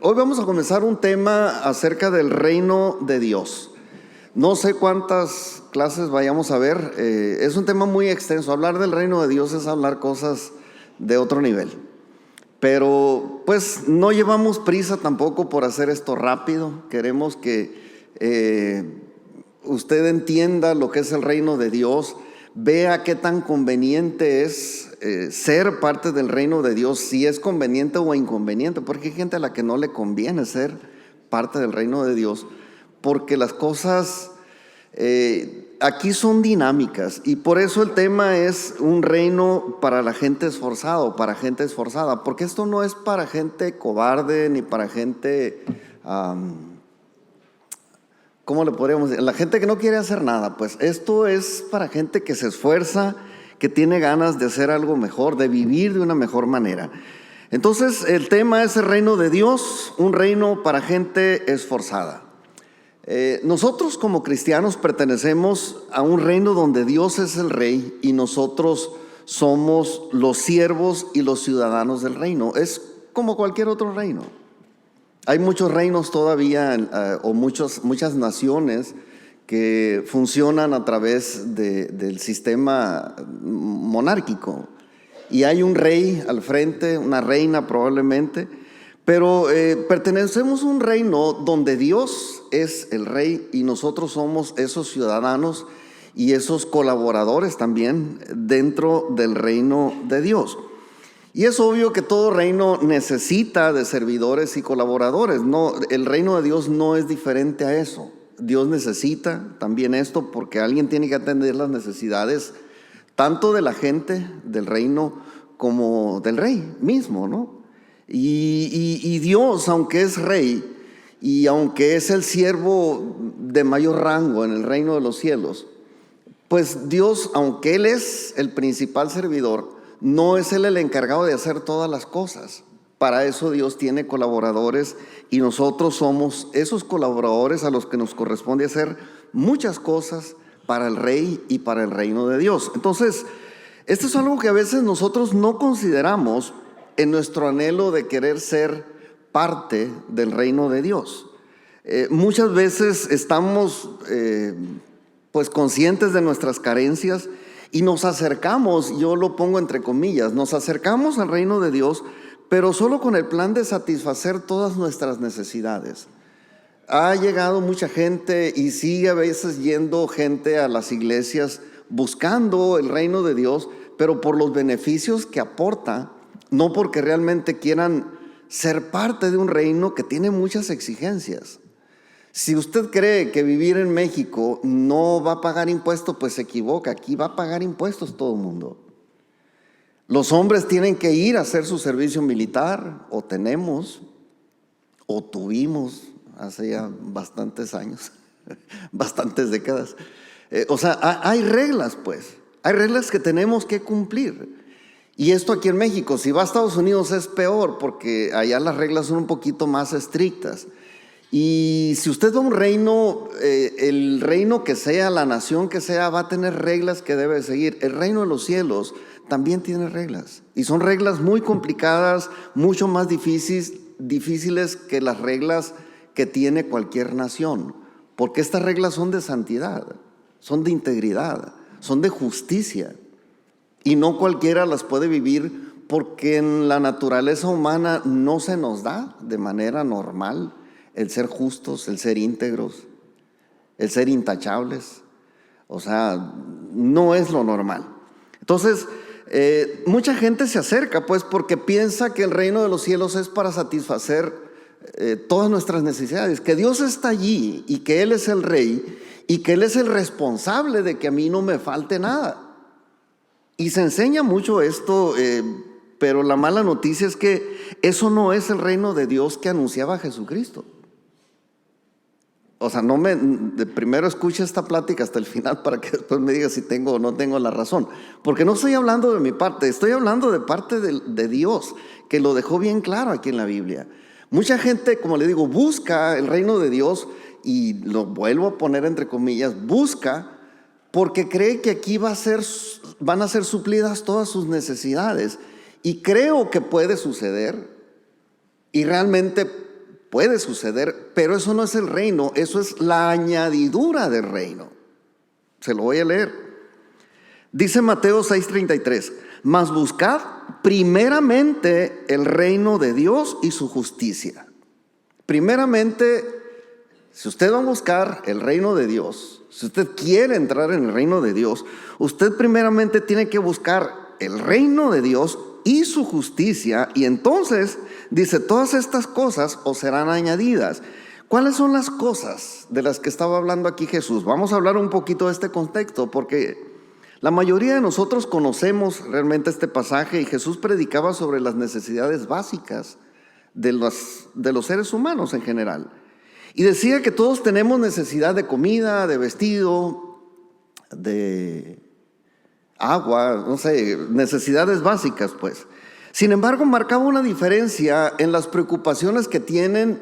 Hoy vamos a comenzar un tema acerca del reino de Dios. No sé cuántas clases vayamos a ver, es un tema muy extenso. Hablar del reino de Dios es hablar cosas de otro nivel. Pero pues no llevamos prisa tampoco por hacer esto rápido. Queremos que usted entienda lo que es el reino de Dios, vea qué tan conveniente es ser parte del reino de Dios, si es conveniente o inconveniente, porque hay gente a la que no le conviene ser parte del reino de Dios, porque las cosas aquí son dinámicas, y por eso el tema es un reino para la gente esforzada, para gente esforzada, porque esto no es para gente cobarde ni para gente ¿cómo le podríamos decir? La gente que no quiere hacer nada. Pues esto es para gente que se esfuerza, que tiene ganas de hacer algo mejor, de vivir de una mejor manera. Entonces el tema es el reino de Dios, un reino para gente esforzada. Nosotros como cristianos pertenecemos a un reino donde Dios es el rey y nosotros somos los siervos y los ciudadanos del reino. Es como cualquier otro reino. Hay muchos reinos todavía, o muchas naciones que funcionan a través del sistema monárquico. Y hay un rey al frente, una reina probablemente, pero pertenecemos a un reino donde Dios es el rey y nosotros somos esos ciudadanos y esos colaboradores también dentro del reino de Dios. Y es obvio que todo reino necesita de servidores y colaboradores. No, el reino de Dios no es diferente a eso. Dios necesita también esto porque alguien tiene que atender las necesidades tanto de la gente del reino como del rey mismo, ¿no? Y Dios, aunque es rey y aunque es el siervo de mayor rango en el reino de los cielos, pues Dios, aunque Él es el principal servidor, no es Él el encargado de hacer todas las cosas. Para eso Dios tiene colaboradores y nosotros somos esos colaboradores a los que nos corresponde hacer muchas cosas para el rey y para el reino de Dios. Entonces, esto es algo que a veces nosotros no consideramos en nuestro anhelo de querer ser parte del reino de Dios. Muchas veces estamos pues conscientes de nuestras carencias y nos acercamos, yo lo pongo entre comillas, nos acercamos al reino de Dios, pero solo con el plan de satisfacer todas nuestras necesidades. Ha llegado mucha gente y sigue a veces yendo gente a las iglesias buscando el reino de Dios, pero por los beneficios que aporta, no porque realmente quieran ser parte de un reino que tiene muchas exigencias. Si usted cree que vivir en México no va a pagar impuestos, pues se equivoca. Aquí va a pagar impuestos todo el mundo. Los hombres tienen que ir a hacer su servicio militar, o tenemos, o tuvimos hace ya bastantes años, bastantes décadas. O sea, hay reglas, pues. Hay reglas que tenemos que cumplir. Y esto aquí en México, si va a Estados Unidos es peor, porque allá las reglas son un poquito más estrictas. Y si usted va a un reino, el reino que sea, la nación que sea, va a tener reglas que debe seguir. El reino de los cielos también tiene reglas. Y son reglas muy complicadas, mucho más difíciles que las reglas que tiene cualquier nación. Porque estas reglas son de santidad, son de integridad, son de justicia. Y no cualquiera las puede vivir porque en la naturaleza humana no se nos da de manera normal el ser justos, el ser íntegros, el ser intachables. O sea, no es lo normal. Entonces, mucha gente se acerca pues porque piensa que el reino de los cielos es para satisfacer todas nuestras necesidades, que Dios está allí y que Él es el rey y que Él es el responsable de que a mí no me falte nada. Y se enseña mucho esto, pero la mala noticia es que eso no es el reino de Dios que anunciaba Jesucristo. O sea, primero escuche esta plática hasta el final para que después me diga si tengo o no tengo la razón. Porque no estoy hablando de mi parte, estoy hablando de parte de Dios, que lo dejó bien claro aquí en la Biblia. Mucha gente, como le digo, busca el reino de Dios, y lo vuelvo a poner entre comillas, busca porque cree que aquí van a ser suplidas todas sus necesidades. Y creo que puede suceder, y realmente puede suceder, pero eso no es el reino, eso es la añadidura del reino. Se lo voy a leer. Dice Mateo 6:33, mas buscad primeramente el reino de Dios y su justicia. Primeramente, si usted va a buscar el reino de Dios, si usted quiere entrar en el reino de Dios, usted primeramente tiene que buscar el reino de Dios y su justicia, y entonces dice, todas estas cosas os serán añadidas. ¿Cuáles son las cosas de las que estaba hablando aquí Jesús? Vamos a hablar un poquito de este contexto, porque la mayoría de nosotros conocemos realmente este pasaje, y Jesús predicaba sobre las necesidades básicas de los seres humanos en general. Y decía que todos tenemos necesidad de comida, de vestido, de agua, no sé, necesidades básicas pues. Sin embargo, marcaba una diferencia en las preocupaciones que tienen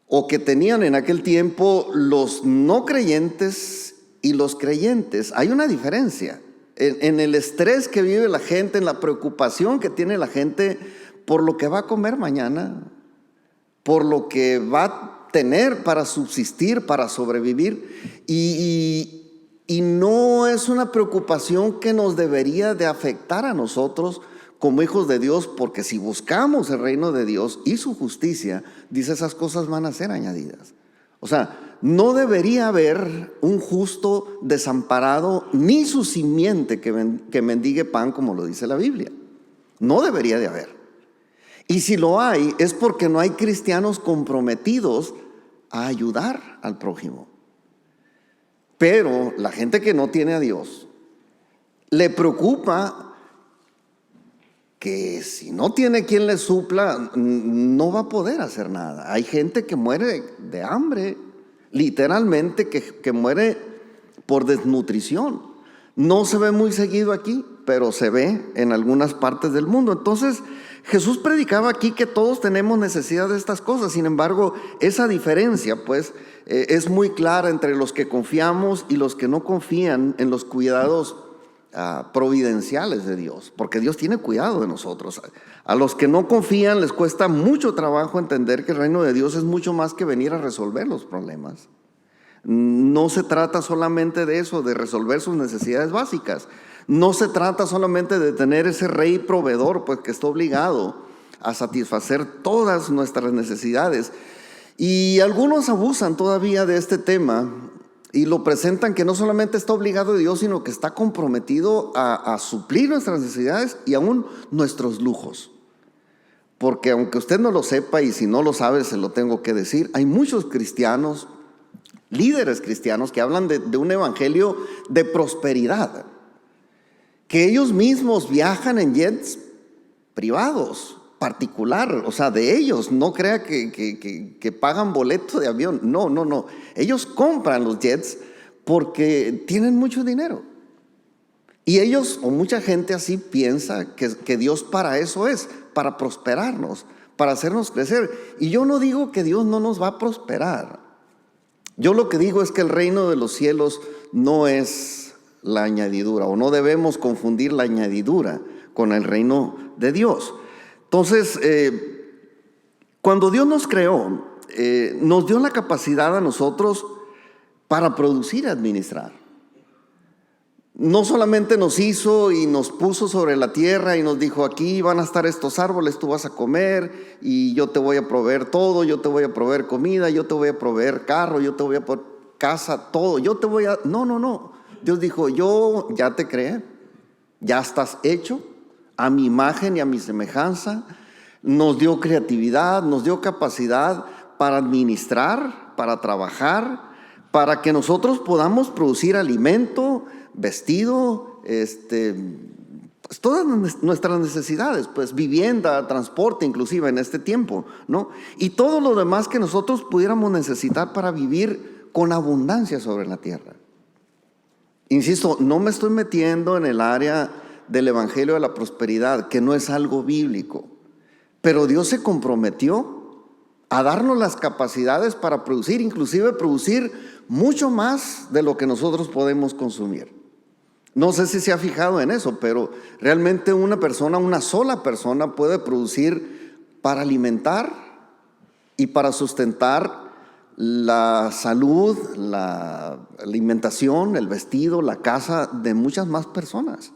o que tenían en aquel tiempo los no creyentes y los creyentes. Hay una diferencia en el estrés que vive la gente, en la preocupación que tiene la gente por lo que va a comer mañana, por lo que va a tener para subsistir, para sobrevivir, y no es una preocupación que nos debería de afectar a nosotros como hijos de Dios, porque si buscamos el reino de Dios y su justicia, dice, esas cosas van a ser añadidas. O sea, no debería haber un justo desamparado, ni su simiente que mendigue pan, como lo dice la Biblia. No debería de haber. Y si lo hay, es porque no hay cristianos comprometidos a ayudar al prójimo. Pero la gente que no tiene a Dios, le preocupa que si no tiene quien le supla, no va a poder hacer nada. Hay gente que muere de hambre, literalmente que muere por desnutrición. No se ve muy seguido aquí, pero se ve en algunas partes del mundo. Entonces, Jesús predicaba aquí que todos tenemos necesidad de estas cosas. Sin embargo, esa diferencia pues es muy clara entre los que confiamos y los que no confían en los cuidados providenciales de Dios, porque Dios tiene cuidado de nosotros. A los que no confían les cuesta mucho trabajo entender que el reino de Dios es mucho más que venir a resolver los problemas. No se trata solamente de eso, de resolver sus necesidades básicas. No se trata solamente de tener ese rey proveedor, pues que está obligado a satisfacer todas nuestras necesidades. Y algunos abusan todavía de este tema y lo presentan que no solamente está obligado de Dios, sino que está comprometido a suplir nuestras necesidades y aún nuestros lujos. Porque aunque usted no lo sepa, y si no lo sabe se lo tengo que decir, hay muchos cristianos, líderes cristianos, que hablan de un evangelio de prosperidad, que ellos mismos viajan en jets privados, particular, o sea, de ellos. No crea que pagan boleto de avión. No. Ellos compran los jets porque tienen mucho dinero. Y ellos, o mucha gente así, piensa que Dios para eso es, para prosperarnos, para hacernos crecer. Y yo no digo que Dios no nos va a prosperar. Yo lo que digo es que el reino de los cielos no es la añadidura, o no debemos confundir la añadidura con el reino de Dios. Entonces, cuando Dios nos creó, nos dio la capacidad a nosotros para producir y administrar. No solamente nos hizo y nos puso sobre la tierra y nos dijo, aquí van a estar estos árboles, tú vas a comer y yo te voy a proveer todo, yo te voy a proveer comida, yo te voy a proveer carro, yo te voy a proveer casa, todo, yo te voy a... No. Dios dijo, yo ya te creé, ya estás hecho a mi imagen y a mi semejanza. Nos dio creatividad, nos dio capacidad para administrar, para trabajar, para que nosotros podamos producir alimento, vestido, pues todas nuestras necesidades, pues vivienda, transporte, inclusive en este tiempo, ¿no? Y todo lo demás que nosotros pudiéramos necesitar para vivir con abundancia sobre la tierra. Insisto, no me estoy metiendo en el área del evangelio de la prosperidad, que no es algo bíblico, pero Dios se comprometió a darnos las capacidades para producir, inclusive producir mucho más de lo que nosotros podemos consumir. No sé si se ha fijado en eso, pero realmente una sola persona puede producir para alimentar y para sustentar la salud, la alimentación, el vestido, la casa de muchas más personas.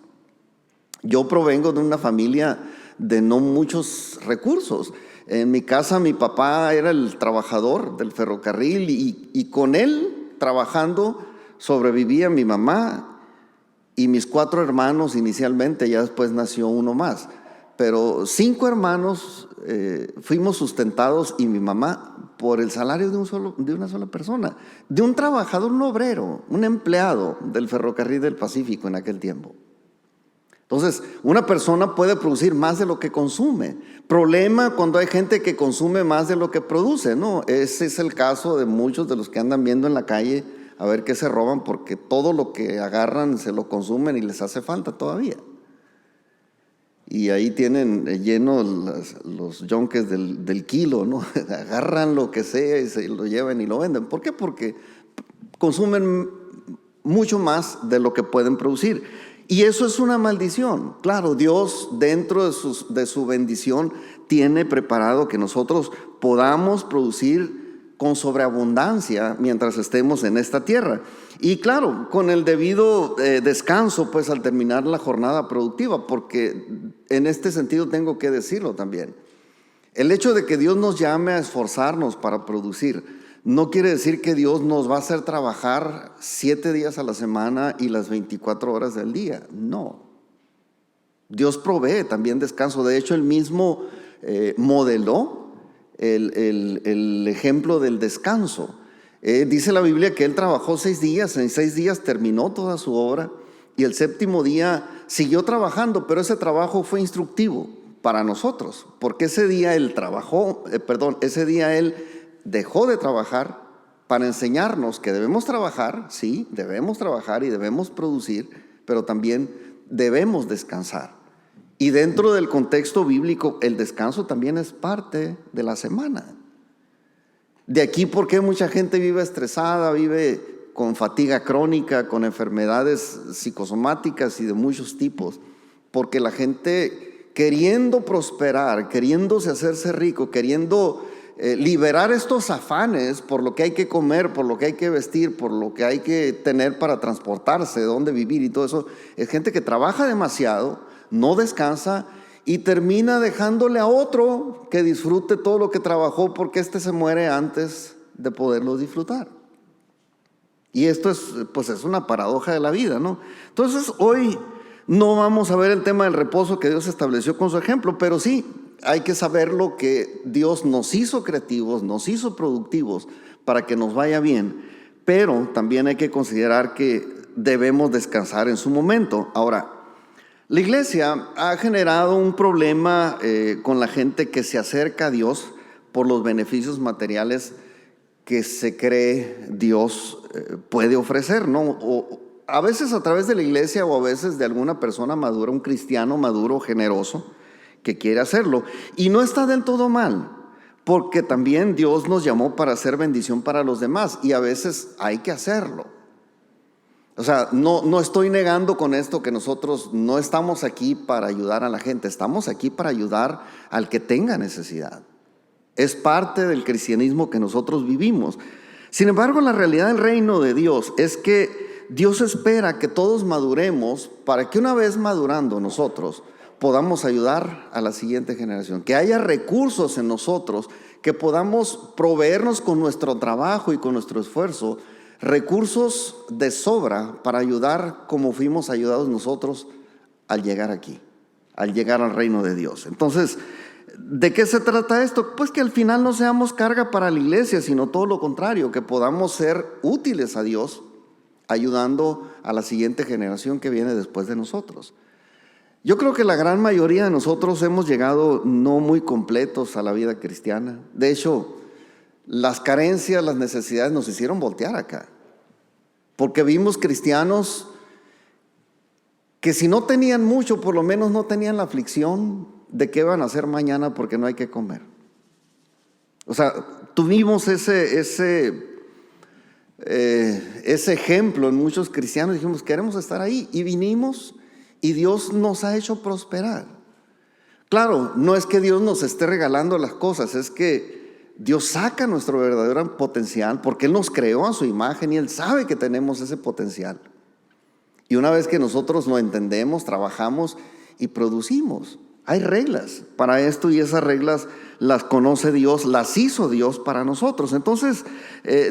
Yo provengo de una familia de no muchos recursos. En mi casa mi papá era el trabajador del ferrocarril y con él trabajando sobrevivía mi mamá y mis 4 hermanos inicialmente, ya después nació uno más. Pero 5 hermanos fuimos sustentados y mi mamá por el salario de una sola persona, de un trabajador, un obrero, un empleado del ferrocarril del Pacífico en aquel tiempo. Entonces, una persona puede producir más de lo que consume. Problema cuando hay gente que consume más de lo que produce, ¿no? Ese es el caso de muchos de los que andan viendo en la calle a ver qué se roban, porque todo lo que agarran se lo consumen y les hace falta todavía. Y ahí tienen llenos los yonques del kilo, ¿no? Agarran lo que sea y se lo llevan y lo venden. ¿Por qué? Porque consumen mucho más de lo que pueden producir. Y eso es una maldición. Claro, Dios dentro de su bendición tiene preparado que nosotros podamos producir con sobreabundancia mientras estemos en esta tierra. Y claro, con el debido descanso, pues al terminar la jornada productiva, porque en este sentido tengo que decirlo también. El hecho de que Dios nos llame a esforzarnos para producir no quiere decir que Dios nos va a hacer trabajar 7 días a la semana y las 24 horas del día. No. Dios provee también descanso. De hecho, Él mismo modeló el ejemplo del descanso. Dice la Biblia que Él trabajó 6 días, en 6 días terminó toda su obra y el 7º día siguió trabajando, pero ese trabajo fue instructivo para nosotros, porque ese día Él dejó de trabajar para enseñarnos que debemos trabajar, sí, debemos trabajar y debemos producir, pero también debemos descansar. Y dentro del contexto bíblico, el descanso también es parte de la semana. De aquí por qué mucha gente vive estresada, vive con fatiga crónica, con enfermedades psicosomáticas y de muchos tipos, porque la gente queriendo prosperar, queriéndose hacerse rico, queriendo liberar estos afanes por lo que hay que comer, por lo que hay que vestir, por lo que hay que tener para transportarse, dónde vivir y todo eso, es gente que trabaja demasiado, no descansa y termina dejándole a otro que disfrute todo lo que trabajó porque éste se muere antes de poderlo disfrutar. Y esto es una paradoja de la vida, ¿no? Entonces hoy no vamos a ver el tema del reposo que Dios estableció con su ejemplo, pero sí hay que saber lo que Dios nos hizo creativos, nos hizo productivos para que nos vaya bien, pero también hay que considerar que debemos descansar en su momento. Ahora, la iglesia ha generado un problema con la gente que se acerca a Dios por los beneficios materiales que se cree Dios puede ofrecer, ¿no? O a veces a través de la iglesia o a veces de alguna persona madura, un cristiano maduro, generoso, que quiere hacerlo. Y no está del todo mal, porque también Dios nos llamó para hacer bendición para los demás y a veces hay que hacerlo. O sea, no estoy negando con esto que nosotros no estamos aquí para ayudar a la gente, estamos aquí para ayudar al que tenga necesidad. Es parte del cristianismo que nosotros vivimos. Sin embargo, la realidad del reino de Dios es que Dios espera que todos maduremos para que una vez madurando nosotros podamos ayudar a la siguiente generación, que haya recursos en nosotros, que podamos proveernos con nuestro trabajo y con nuestro esfuerzo, recursos de sobra para ayudar como fuimos ayudados nosotros al llegar aquí, al llegar al reino de Dios. Entonces, ¿de qué se trata esto? Pues que al final no seamos carga para la iglesia, sino todo lo contrario, que podamos ser útiles a Dios, ayudando a la siguiente generación que viene después de nosotros. Yo creo que la gran mayoría de nosotros hemos llegado no muy completos a la vida cristiana. De hecho, las carencias, las necesidades nos hicieron voltear acá. Porque vimos cristianos que si no tenían mucho, por lo menos no tenían la aflicción de qué van a hacer mañana porque no hay que comer. O sea, tuvimos ese ejemplo en muchos cristianos. Dijimos, queremos estar ahí y vinimos y Dios nos ha hecho prosperar. Claro, no es que Dios nos esté regalando las cosas, es que Dios saca nuestro verdadero potencial porque Él nos creó a su imagen y Él sabe que tenemos ese potencial. Y una vez que nosotros lo entendemos, trabajamos y producimos. Hay reglas para esto y esas reglas las conoce Dios, las hizo Dios para nosotros. Entonces,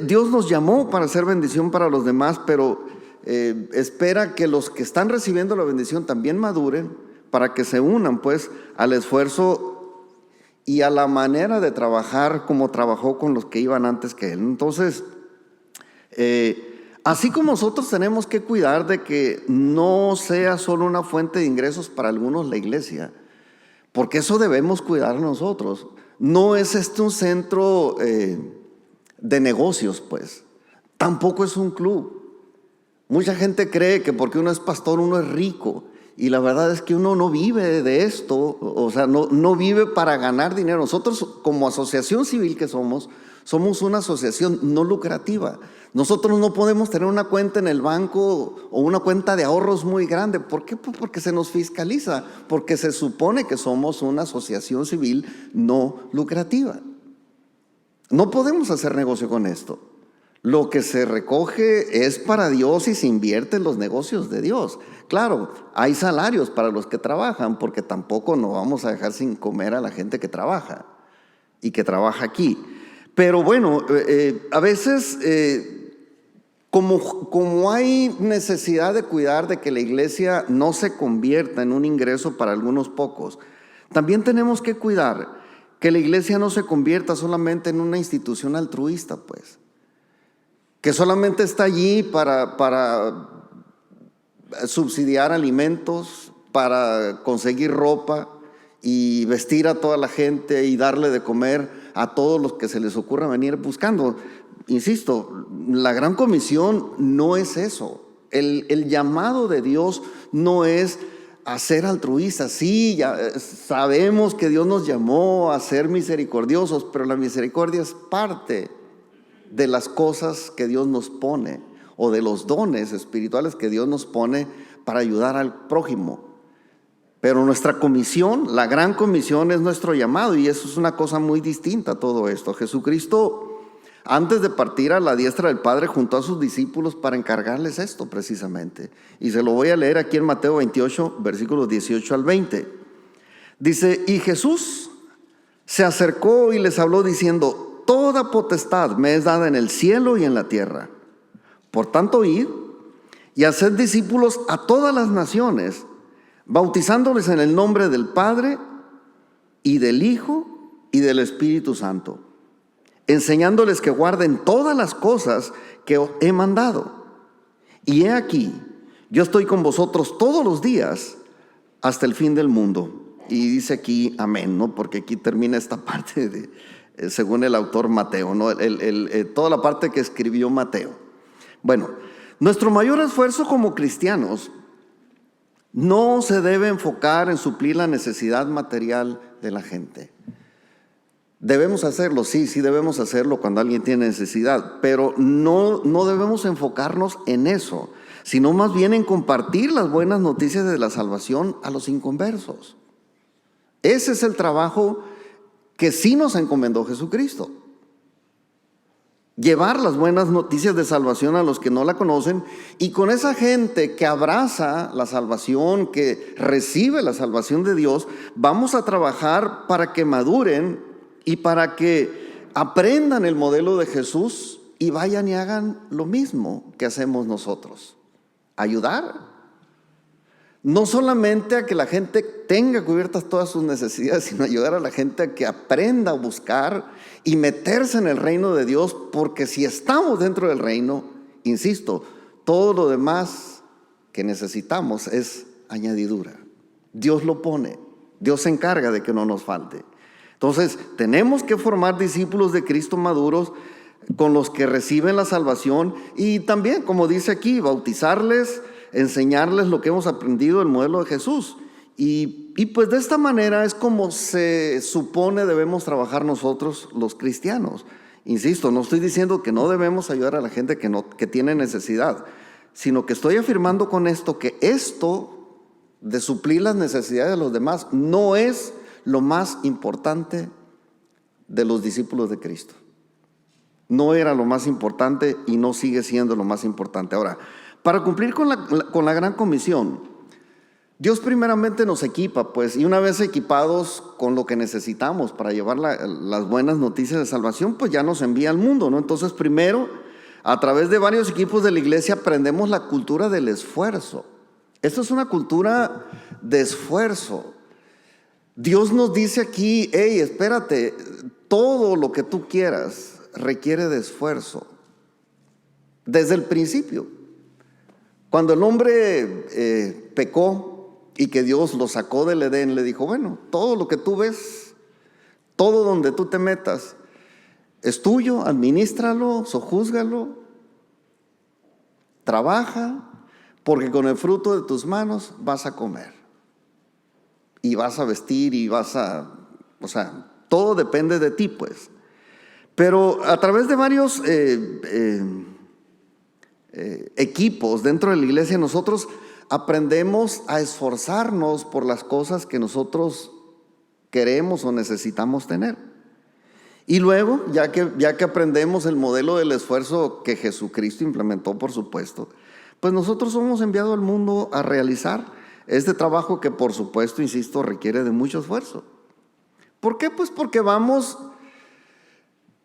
Dios nos llamó para hacer bendición para los demás, pero espera que los que están recibiendo la bendición también maduren para que se unan pues al esfuerzo y a la manera de trabajar como trabajó con los que iban antes que Él. Entonces, así como nosotros tenemos que cuidar de que no sea solo una fuente de ingresos para algunos la iglesia, porque eso debemos cuidar nosotros. No es un centro de negocios, pues. Tampoco es un club. Mucha gente cree que porque uno es pastor uno es rico. Y la verdad es que uno no vive de esto, o sea, no vive para ganar dinero. Nosotros como asociación civil que somos una asociación no lucrativa. Nosotros no podemos tener una cuenta en el banco o una cuenta de ahorros muy grande. ¿Por qué? Pues porque se nos fiscaliza, porque se supone que somos una asociación civil no lucrativa. No podemos hacer negocio con esto. Lo que se recoge es para Dios y se invierte en los negocios de Dios. Claro, hay salarios para los que trabajan, porque tampoco nos vamos a dejar sin comer a la gente que trabaja y que trabaja aquí. Pero bueno, a veces como hay necesidad de cuidar de que la iglesia no se convierta en un ingreso para algunos pocos, también tenemos que cuidar que la iglesia no se convierta solamente en una institución altruista, pues. Que solamente está allí para subsidiar alimentos, para conseguir ropa y vestir a toda la gente y darle de comer a todos los que se les ocurra venir buscando. Insisto, la gran comisión no es eso. El llamado de Dios no es a ser altruistas. Sí, ya sabemos que Dios nos llamó a ser misericordiosos, pero la misericordia es parte de las cosas que Dios nos pone o de los dones espirituales que Dios nos pone para ayudar al prójimo. Pero nuestra comisión, la gran comisión, es nuestro llamado, y eso es una cosa muy distinta a todo esto. Jesucristo, antes de partir a la diestra del Padre, juntó a sus discípulos para encargarles esto precisamente. Y se lo voy a leer aquí en Mateo 28, versículos 18 al 20. Dice: y Jesús se acercó y les habló diciendo: toda potestad me es dada en el cielo y en la tierra. Por tanto, id y haced discípulos a todas las naciones, bautizándoles en el nombre del Padre y del Hijo y del Espíritu Santo, enseñándoles que guarden todas las cosas que os he mandado. Y he aquí, yo estoy con vosotros todos los días hasta el fin del mundo. Y dice aquí amén, ¿no? Porque aquí termina esta parte según el autor Mateo, ¿no? Toda la parte que escribió Mateo. Bueno, nuestro mayor esfuerzo como cristianos no se debe enfocar en suplir la necesidad material de la gente. Debemos hacerlo, sí debemos hacerlo cuando alguien tiene necesidad, pero no debemos enfocarnos en eso, sino más bien en compartir las buenas noticias de la salvación a los inconversos. Ese es el trabajo que sí nos encomendó Jesucristo. Llevar las buenas noticias de salvación a los que no la conocen, y con esa gente que abraza la salvación, que recibe la salvación de Dios, vamos a trabajar para que maduren y para que aprendan el modelo de Jesús y vayan y hagan lo mismo que hacemos nosotros. Ayudar. No solamente a que la gente tenga cubiertas todas sus necesidades, sino ayudar a la gente a que aprenda a buscar y meterse en el reino de Dios, porque si estamos dentro del reino, insisto, todo lo demás que necesitamos es añadidura. Dios lo pone, Dios se encarga de que no nos falte. Entonces, tenemos que formar discípulos de Cristo maduros con los que reciben la salvación, y también, como dice aquí, bautizarles, enseñarles lo que hemos aprendido del modelo de Jesús. Y pues de esta manera es como se supone debemos trabajar nosotros los cristianos. Insisto, no estoy diciendo que no debemos ayudar a la gente que tiene necesidad, sino que estoy afirmando con esto que esto de suplir las necesidades de los demás no es lo más importante de los discípulos de Cristo. No era lo más importante y no sigue siendo lo más importante. Ahora, para cumplir con la gran comisión, Dios primeramente nos equipa, pues, y una vez equipados con lo que necesitamos para llevar las buenas noticias de salvación, pues ya nos envía al mundo, ¿no? Entonces, primero, a través de varios equipos de la iglesia aprendemos la cultura del esfuerzo. Esto es una cultura de esfuerzo. Dios nos dice aquí, hey, espérate, todo lo que tú quieras requiere de esfuerzo. Desde el principio. Cuando el hombre pecó y que Dios lo sacó del Edén, le dijo, bueno, todo lo que tú ves, todo donde tú te metas, es tuyo, adminístralo, sojúzgalo, trabaja, porque con el fruto de tus manos vas a comer. Y vas a vestir y todo depende de ti, pues. Pero a través de varios equipos dentro de la iglesia, nosotros aprendemos a esforzarnos por las cosas que nosotros queremos o necesitamos tener. Y luego, ya que aprendemos el modelo del esfuerzo que Jesucristo implementó, por supuesto, pues nosotros somos enviados al mundo a realizar este trabajo que, por supuesto, insisto, requiere de mucho esfuerzo. ¿Por qué? Pues porque vamos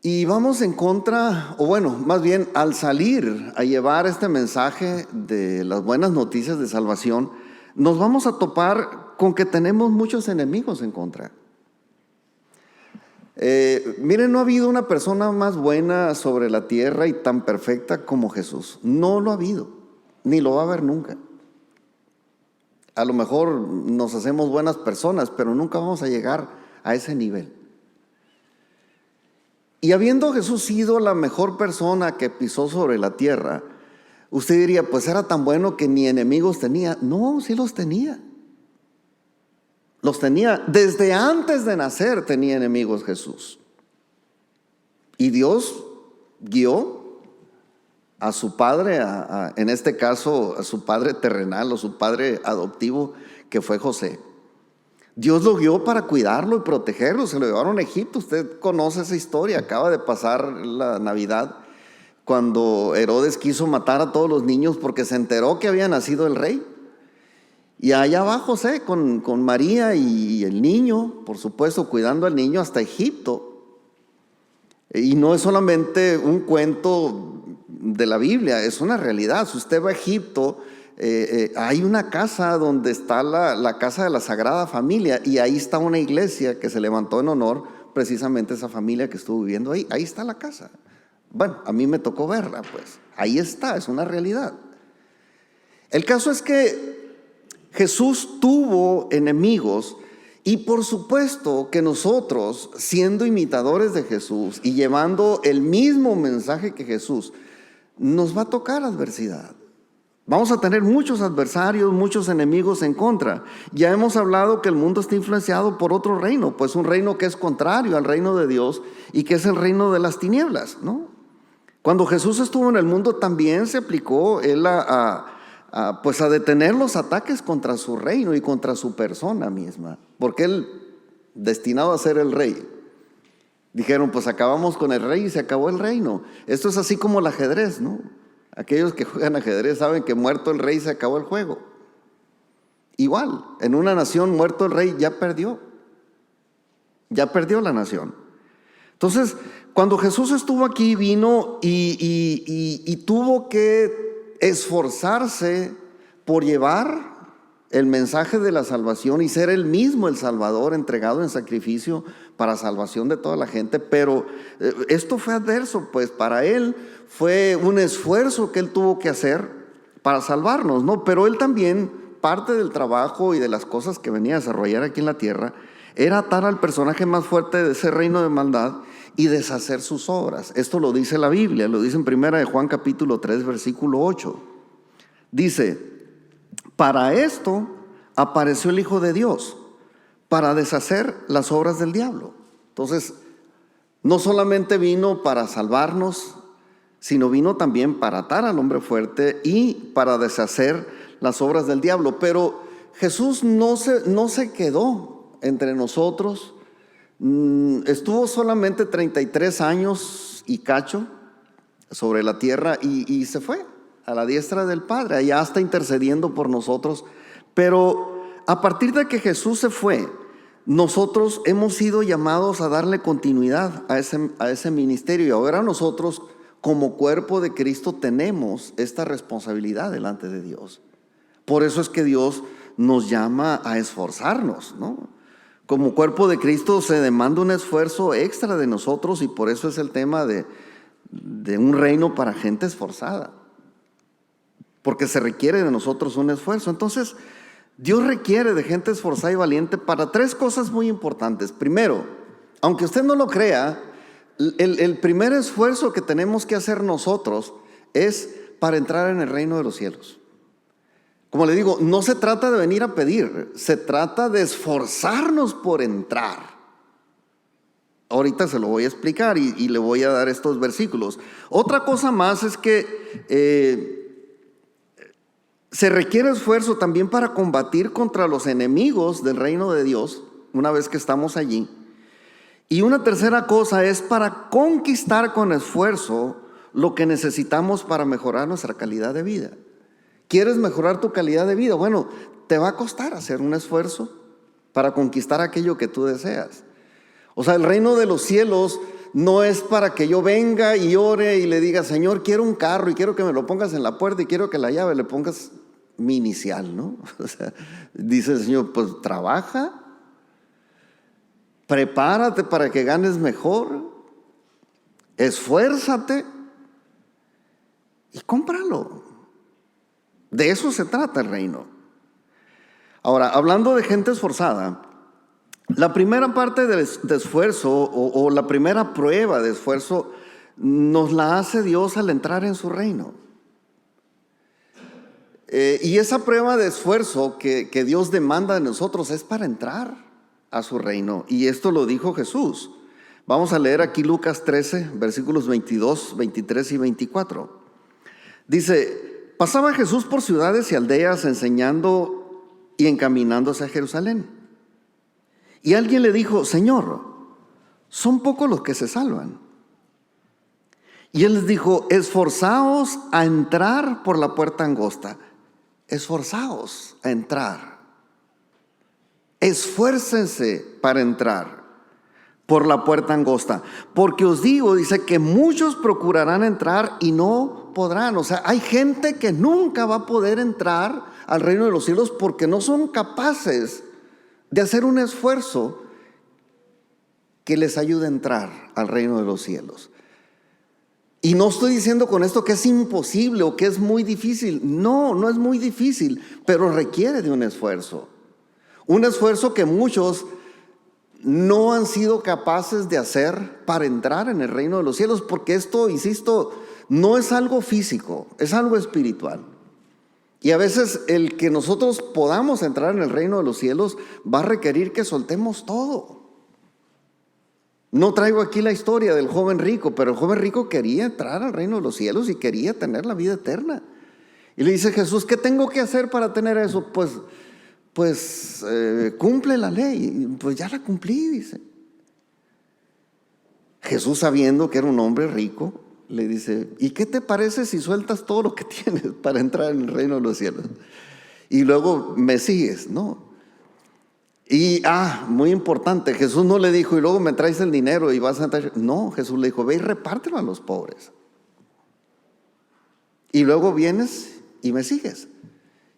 en contra, o bueno, más bien al salir a llevar este mensaje de las buenas noticias de salvación, nos vamos a topar con que tenemos muchos enemigos en contra. Miren, no ha habido una persona más buena sobre la tierra y tan perfecta como Jesús. No lo ha habido, ni lo va a haber nunca. A lo mejor nos hacemos buenas personas, pero nunca vamos a llegar a ese nivel. Y habiendo Jesús sido la mejor persona que pisó sobre la tierra, usted diría, pues era tan bueno que ni enemigos tenía. No, sí los tenía. Los tenía. Desde antes de nacer tenía enemigos Jesús. Y Dios guió a su padre, en este caso a su padre terrenal o su padre adoptivo, que fue José. Dios lo guió para cuidarlo y protegerlo. Se lo llevaron a Egipto. Usted conoce esa historia. Acaba de pasar la Navidad, cuando Herodes quiso matar a todos los niños porque se enteró que había nacido el rey. Y allá va José con María y el niño, por supuesto, cuidando al niño hasta Egipto. Y no es solamente un cuento de la Biblia, es una realidad. Si usted va a Egipto, hay una casa donde está la casa de la Sagrada Familia, y ahí está una iglesia que se levantó en honor precisamente a esa familia que estuvo viviendo ahí. Ahí está la casa. Bueno, a mí me tocó verla, pues. Ahí está, es una realidad. El caso es que Jesús tuvo enemigos, y por supuesto que nosotros, siendo imitadores de Jesús y llevando el mismo mensaje que Jesús, nos va a tocar adversidad. Vamos a tener muchos adversarios, muchos enemigos en contra. Ya hemos hablado que el mundo está influenciado por otro reino, pues un reino que es contrario al reino de Dios y que es el reino de las tinieblas, ¿no? Cuando Jesús estuvo en el mundo también se aplicó él a detener los ataques contra su reino y contra su persona misma, porque él, destinado a ser el rey, dijeron, pues acabamos con el rey y se acabó el reino. Esto es así como el ajedrez, ¿no? Aquellos que juegan ajedrez saben que muerto el rey se acabó el juego. Igual, en una nación muerto el rey ya perdió la nación. Entonces, cuando Jesús estuvo aquí, vino y tuvo que esforzarse por llevar el mensaje de la salvación y ser él mismo el Salvador, entregado en sacrificio para salvación de toda la gente. Pero esto fue adverso, pues para él fue un esfuerzo que él tuvo que hacer para salvarnos, ¿no? Pero él también, parte del trabajo y de las cosas que venía a desarrollar aquí en la tierra, era atar al personaje más fuerte de ese reino de maldad y deshacer sus obras. Esto lo dice la Biblia, lo dice en 1 Juan capítulo 3, versículo 8. Dice, para esto apareció el Hijo de Dios, para deshacer las obras del diablo. Entonces, no solamente vino para salvarnos, sino vino también para atar al hombre fuerte y para deshacer las obras del diablo. Pero Jesús no se quedó entre nosotros Estuvo solamente 33 años y cacho sobre la tierra y se fue a la diestra del Padre. Allá está intercediendo por nosotros. Pero a partir de que Jesús se fue, nosotros hemos sido llamados a darle continuidad a ese ministerio. Y ahora nosotros, como cuerpo de Cristo, tenemos esta responsabilidad delante de Dios. Por eso es que Dios nos llama a esforzarnos, ¿no? Como cuerpo de Cristo se demanda un esfuerzo extra de nosotros, y por eso es el tema de un reino para gente esforzada, porque se requiere de nosotros un esfuerzo. Entonces, Dios requiere de gente esforzada y valiente para tres cosas muy importantes. Primero, aunque usted no lo crea, el primer esfuerzo que tenemos que hacer nosotros es para entrar en el reino de los cielos. Como le digo, no se trata de venir a pedir, se trata de esforzarnos por entrar. Ahorita se lo voy a explicar y le voy a dar estos versículos. Otra cosa más es que se requiere esfuerzo también para combatir contra los enemigos del reino de Dios una vez que estamos allí. Y una tercera cosa es para conquistar con esfuerzo lo que necesitamos para mejorar nuestra calidad de vida. ¿Quieres mejorar tu calidad de vida? Bueno, te va a costar hacer un esfuerzo para conquistar aquello que tú deseas. O sea, el reino de los cielos no es para que yo venga y ore y le diga: Señor, quiero un carro y quiero que me lo pongas en la puerta y quiero que la llave le pongas mi inicial, ¿no? O sea, dice el Señor, pues trabaja, prepárate para que ganes mejor, esfuérzate y cómpralo. De eso se trata el reino. Ahora, hablando de gente esforzada, la primera parte de esfuerzo o la primera prueba de esfuerzo nos la hace Dios al entrar en su reino. Y esa prueba de esfuerzo que Dios demanda de nosotros es para entrar a su reino. Y esto lo dijo Jesús. Vamos a leer aquí Lucas 13, versículos 22, 23 y 24. Dice: pasaba Jesús por ciudades y aldeas enseñando y encaminándose a Jerusalén. Y alguien le dijo: Señor, son pocos los que se salvan. Y él les dijo: esforzaos a entrar por la puerta angosta. Esforzaos a entrar. Esfuércense para entrar por la puerta angosta. Porque os digo, dice, que muchos procurarán entrar y no podrán. O sea, hay gente que nunca va a poder entrar al reino de los cielos porque no son capaces de hacer un esfuerzo que les ayude a entrar al reino de los cielos. Y no estoy diciendo con esto que es imposible o que es muy difícil. No, no es muy difícil, pero requiere de un esfuerzo. Un esfuerzo que muchos no han sido capaces de hacer para entrar en el reino de los cielos, porque esto, insisto, no es algo físico, es algo espiritual. Y a veces el que nosotros podamos entrar en el reino de los cielos va a requerir que soltemos todo. No traigo aquí la historia del joven rico, pero el joven rico quería entrar al reino de los cielos y quería tener la vida eterna. Y le dice Jesús: ¿qué tengo que hacer para tener eso? Pues cumple la ley. Pues ya la cumplí, dice. Jesús, sabiendo que era un hombre rico, le dice: ¿y qué te parece si sueltas todo lo que tienes para entrar en el reino de los cielos? Y luego me sigues, ¿no? Y, muy importante, Jesús no le dijo: y luego me traes el dinero y vas a entrar. No, Jesús le dijo: ve y repártelo a los pobres. Y luego vienes y me sigues.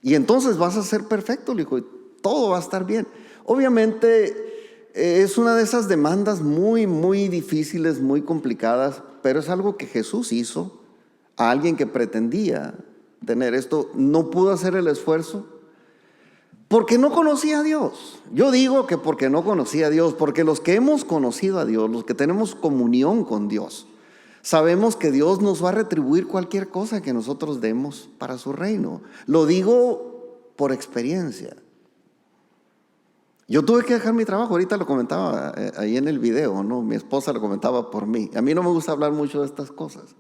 Y entonces vas a ser perfecto, le dijo, y todo va a estar bien. Obviamente es una de esas demandas muy, muy difíciles, muy complicadas, pero es algo que Jesús hizo a alguien que pretendía tener esto. No pudo hacer el esfuerzo porque no conocía a Dios. Yo digo que porque no conocía a Dios, porque los que hemos conocido a Dios, los que tenemos comunión con Dios, sabemos que Dios nos va a retribuir cualquier cosa que nosotros demos para su reino. Lo digo por experiencia. Yo tuve que dejar mi trabajo, ahorita lo comentaba ahí en el video, ¿no? Mi esposa lo comentaba por mí. A mí no me gusta hablar mucho de estas cosas.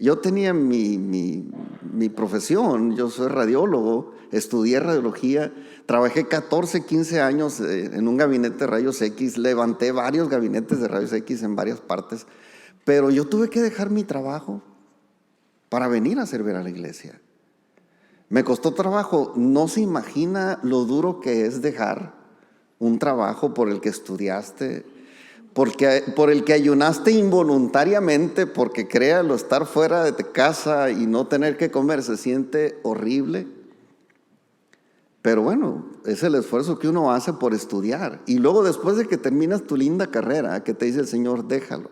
Yo tenía mi profesión, yo soy radiólogo, estudié radiología, trabajé 14, 15 años en un gabinete de rayos X, levanté varios gabinetes de rayos X en varias partes, pero yo tuve que dejar mi trabajo para venir a servir a la iglesia. Me costó trabajo, no se imagina lo duro que es dejar un trabajo por el que estudiaste, por el que ayunaste involuntariamente, porque créalo, estar fuera de casa y no tener que comer se siente horrible. Pero bueno, es el esfuerzo que uno hace por estudiar. Y luego después de que terminas tu linda carrera, que te dice el Señor, déjalo.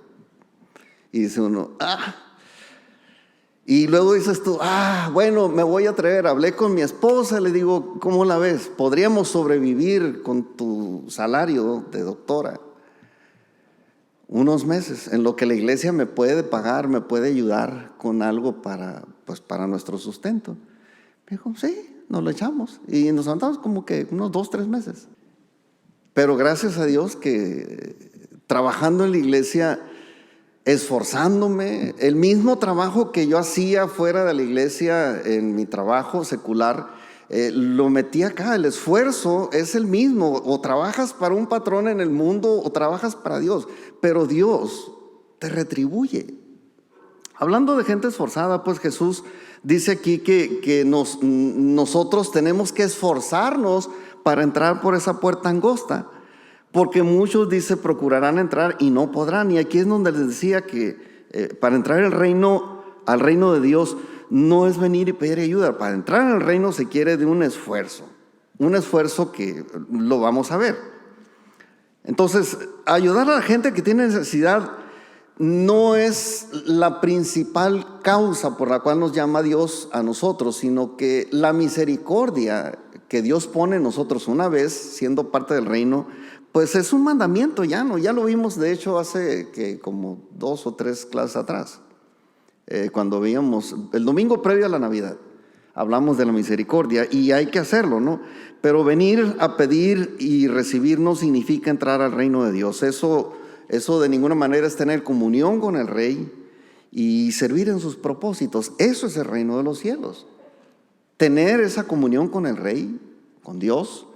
Y dice uno, y luego dices tú, bueno, me voy a atrever. Hablé con mi esposa, le digo, ¿cómo la ves? ¿Podríamos sobrevivir con tu salario de doctora unos meses, en lo que la iglesia me puede pagar, me puede ayudar con algo para nuestro sustento? Me dijo, sí, nos lo echamos. Y nos andamos como que unos 2, 3 meses. Pero gracias a Dios que trabajando en la iglesia, esforzándome, el mismo trabajo que yo hacía fuera de la iglesia, en mi trabajo secular, lo metí acá. El esfuerzo es el mismo. O trabajas para un patrón en el mundo o trabajas para Dios, pero Dios te retribuye. Hablando de gente esforzada, pues Jesús dice aquí que nosotros tenemos que esforzarnos para entrar por esa puerta angosta, porque muchos, dice, procurarán entrar y no podrán. Y aquí es donde les decía que para entrar al reino de Dios no es venir y pedir ayuda. Para entrar en el reino se quiere de un esfuerzo que lo vamos a ver. Entonces, ayudar a la gente que tiene necesidad no es la principal causa por la cual nos llama Dios a nosotros, sino que la misericordia que Dios pone en nosotros una vez siendo parte del reino, pues es un mandamiento ya lo vimos de hecho hace como 2 o 3 clases atrás, cuando veíamos el domingo previo a la Navidad, hablamos de la misericordia y hay que hacerlo, ¿no? Pero venir a pedir y recibir no significa entrar al reino de Dios. Eso de ninguna manera es tener comunión con el Rey y servir en sus propósitos. Eso es el reino de los cielos. Tener esa comunión con el Rey, con Dios,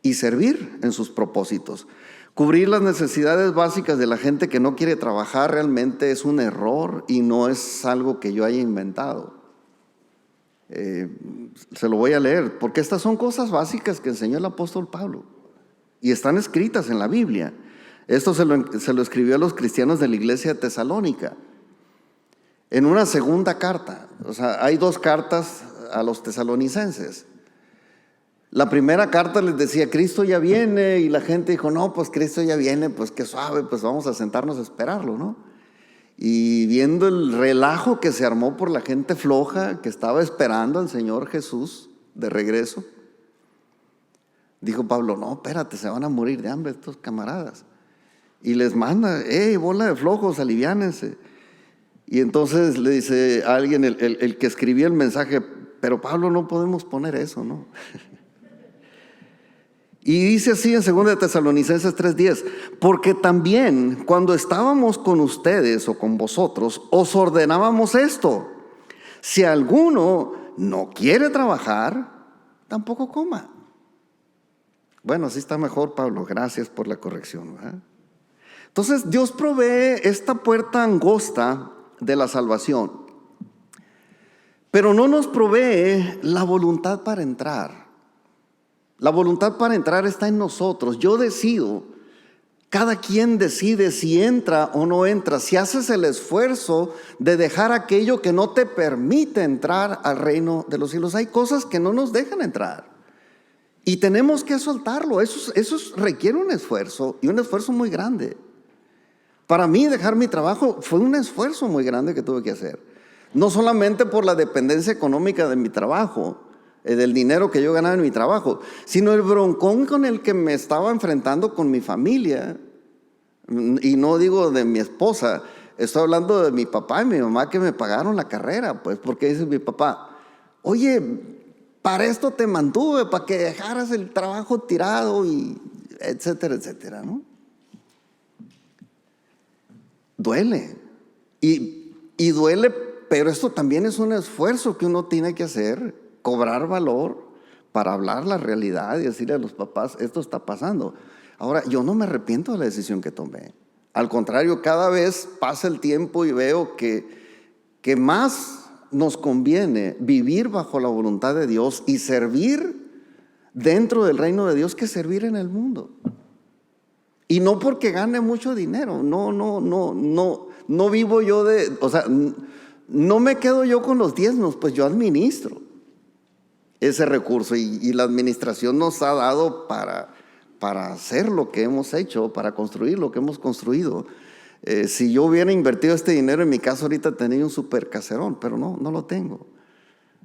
y servir en sus propósitos. Cubrir las necesidades básicas de la gente que no quiere trabajar realmente es un error y no es algo que yo haya inventado. Se lo voy a leer, porque estas son cosas básicas que enseñó el apóstol Pablo y están escritas en la Biblia. Esto se lo escribió a los cristianos de la iglesia de Tesalónica en una segunda carta. O sea, hay 2 cartas a los tesalonicenses. La primera carta les decía, Cristo ya viene, y la gente dijo, no, pues Cristo ya viene, pues qué suave, pues vamos a sentarnos a esperarlo, ¿no? Y viendo el relajo que se armó por la gente floja que estaba esperando al Señor Jesús de regreso, dijo Pablo, no, espérate, se van a morir de hambre estos camaradas. Y les manda, bola de flojos, aliviánense. Y entonces le dice a alguien, el que escribía el mensaje, pero Pablo, no podemos poner eso, ¿no? Y dice así en 2 Tesalonicenses 3:10, porque también cuando estábamos con ustedes o con vosotros, os ordenábamos esto: si alguno no quiere trabajar, tampoco coma. Bueno, así está mejor, Pablo, gracias por la corrección, ¿verdad? Entonces Dios provee esta puerta angosta de la salvación, pero no nos provee la voluntad para entrar. La voluntad para entrar está en nosotros. Yo decido, cada quien decide si entra o no entra. Si haces el esfuerzo de dejar aquello que no te permite entrar al reino de los cielos. Hay cosas que no nos dejan entrar y tenemos que soltarlo. Eso requiere un esfuerzo, y un esfuerzo muy grande. Para mí dejar mi trabajo fue un esfuerzo muy grande que tuve que hacer. No solamente por la dependencia económica de mi trabajo, del dinero que yo ganaba en mi trabajo, sino el broncón con el que me estaba enfrentando con mi familia. Y no digo de mi esposa, estoy hablando de mi papá y mi mamá, que me pagaron la carrera, pues, porque dice mi papá, oye, para esto te mantuve, para que dejaras el trabajo tirado, y etcétera, etcétera, ¿no? Duele. Y duele pero esto también es un esfuerzo que uno tiene que hacer, cobrar valor para hablar la realidad y decirle a los papás, esto está pasando. Ahora, yo no me arrepiento de la decisión que tomé. Al contrario, cada vez pasa el tiempo y veo que más nos conviene vivir bajo la voluntad de Dios y servir dentro del reino de Dios que servir en el mundo. Y no porque gane mucho dinero, no vivo yo no me quedo yo con los diezmos, pues yo administro ese recurso y la administración nos ha dado para hacer lo que hemos hecho, para construir lo que hemos construido. Si yo hubiera invertido este dinero en mi casa ahorita tenía un super caserón, pero no lo tengo.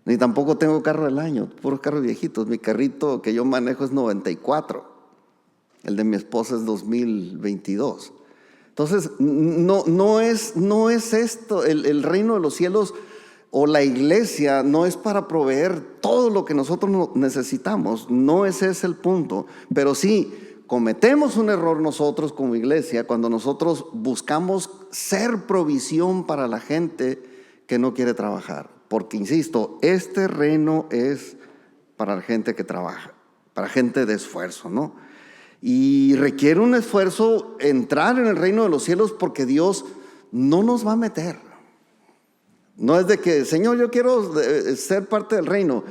Ni tampoco tengo carro del año, puros carros viejitos. Mi carrito que yo manejo es 94, el de mi esposa es 2022. Entonces, no es esto, el reino de los cielos o la iglesia no es para proveer todo lo que nosotros necesitamos, no ese es el punto, pero sí cometemos un error nosotros como iglesia cuando nosotros buscamos ser provisión para la gente que no quiere trabajar, porque insisto, este reino es para la gente que trabaja, para gente de esfuerzo, ¿no? Y requiere un esfuerzo entrar en el reino de los cielos porque Dios no nos va a meter. No es de que, Señor, yo quiero ser parte del reino.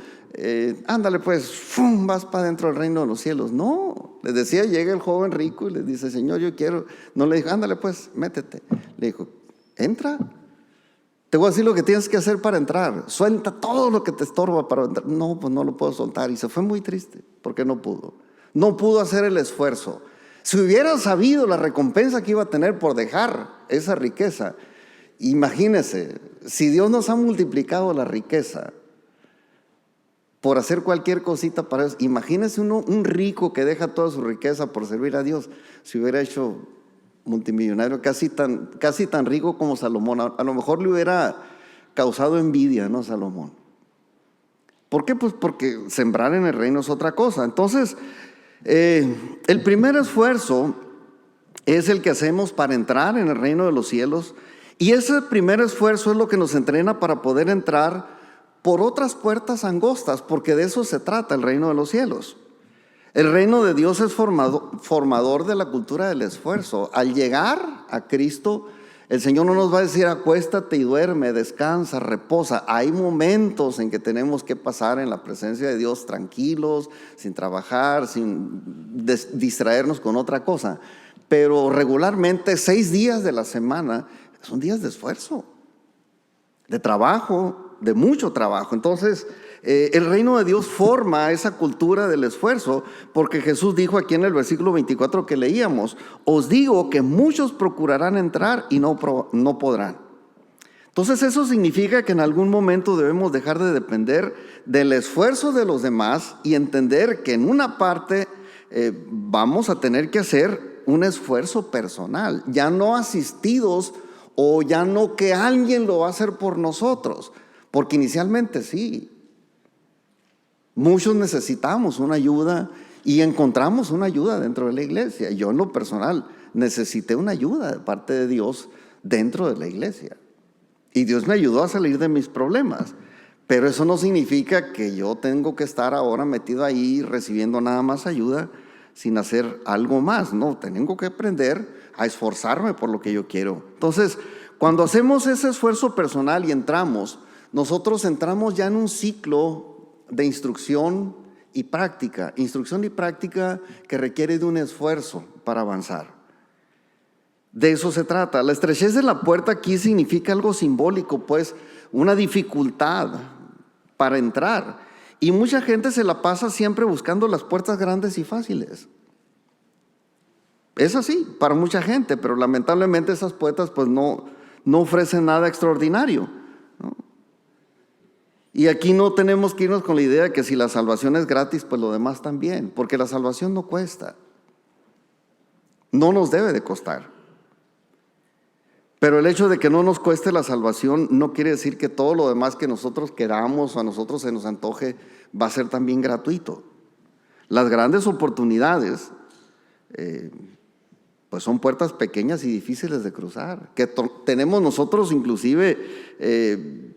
Ándale pues, ¡fum!, vas para dentro del reino de los cielos. No, les decía, llega el joven rico y les dice, Señor, yo quiero. No le dijo, ándale pues, métete. Le dijo, entra. Te voy a decir lo que tienes que hacer para entrar. Suelta todo lo que te estorba para entrar. No, pues no lo puedo soltar. Y se fue muy triste porque no pudo. No pudo hacer el esfuerzo. Si hubiera sabido la recompensa que iba a tener por dejar esa riqueza, imagínese, si Dios nos ha multiplicado la riqueza por hacer cualquier cosita para eso, imagínese un rico que deja toda su riqueza por servir a Dios, si hubiera hecho multimillonario, casi tan rico como Salomón. A lo mejor le hubiera causado envidia, ¿no? Salomón. ¿Por qué? Pues porque sembrar en el reino es otra cosa. Entonces, el primer esfuerzo es el que hacemos para entrar en el reino de los cielos, y ese primer esfuerzo es lo que nos entrena para poder entrar por otras puertas angostas, porque de eso se trata el reino de los cielos. El reino de Dios es formador de la cultura del esfuerzo. Al llegar a Cristo, el Señor no nos va a decir acuéstate y duerme, descansa, reposa. Hay momentos en que tenemos que pasar en la presencia de Dios tranquilos, sin trabajar, sin distraernos con otra cosa. Pero regularmente 6 días de la semana son días de esfuerzo, de trabajo, de mucho trabajo. Entonces, el reino de Dios forma esa cultura del esfuerzo, porque Jesús dijo aquí en el versículo 24 que leíamos, os digo que muchos procurarán entrar y no podrán. Entonces eso significa que en algún momento debemos dejar de depender del esfuerzo de los demás y entender que en una parte vamos a tener que hacer un esfuerzo personal, ya no asistidos o ya no que alguien lo va a hacer por nosotros, porque inicialmente sí. Muchos necesitamos una ayuda y encontramos una ayuda dentro de la iglesia. Yo en lo personal necesité una ayuda de parte de Dios dentro de la iglesia. Y Dios me ayudó a salir de mis problemas. Pero eso no significa que yo tengo que estar ahora metido ahí recibiendo nada más ayuda sin hacer algo más. No, tengo que aprender a esforzarme por lo que yo quiero. Entonces, cuando hacemos ese esfuerzo personal y nosotros entramos ya en un ciclo de instrucción y práctica que requiere de un esfuerzo para avanzar. De eso se trata. La estrechez de la puerta aquí significa algo simbólico, pues una dificultad para entrar. Y mucha gente se la pasa siempre buscando las puertas grandes y fáciles. Es así para mucha gente, pero lamentablemente esas puertas pues no ofrecen nada extraordinario, ¿no? Y aquí no tenemos que irnos con la idea de que si la salvación es gratis, pues lo demás también, porque la salvación no cuesta, no nos debe de costar. Pero el hecho de que no nos cueste la salvación no quiere decir que todo lo demás que nosotros queramos o a nosotros se nos antoje va a ser también gratuito. Las grandes oportunidades pues son puertas pequeñas y difíciles de cruzar, que tenemos nosotros inclusive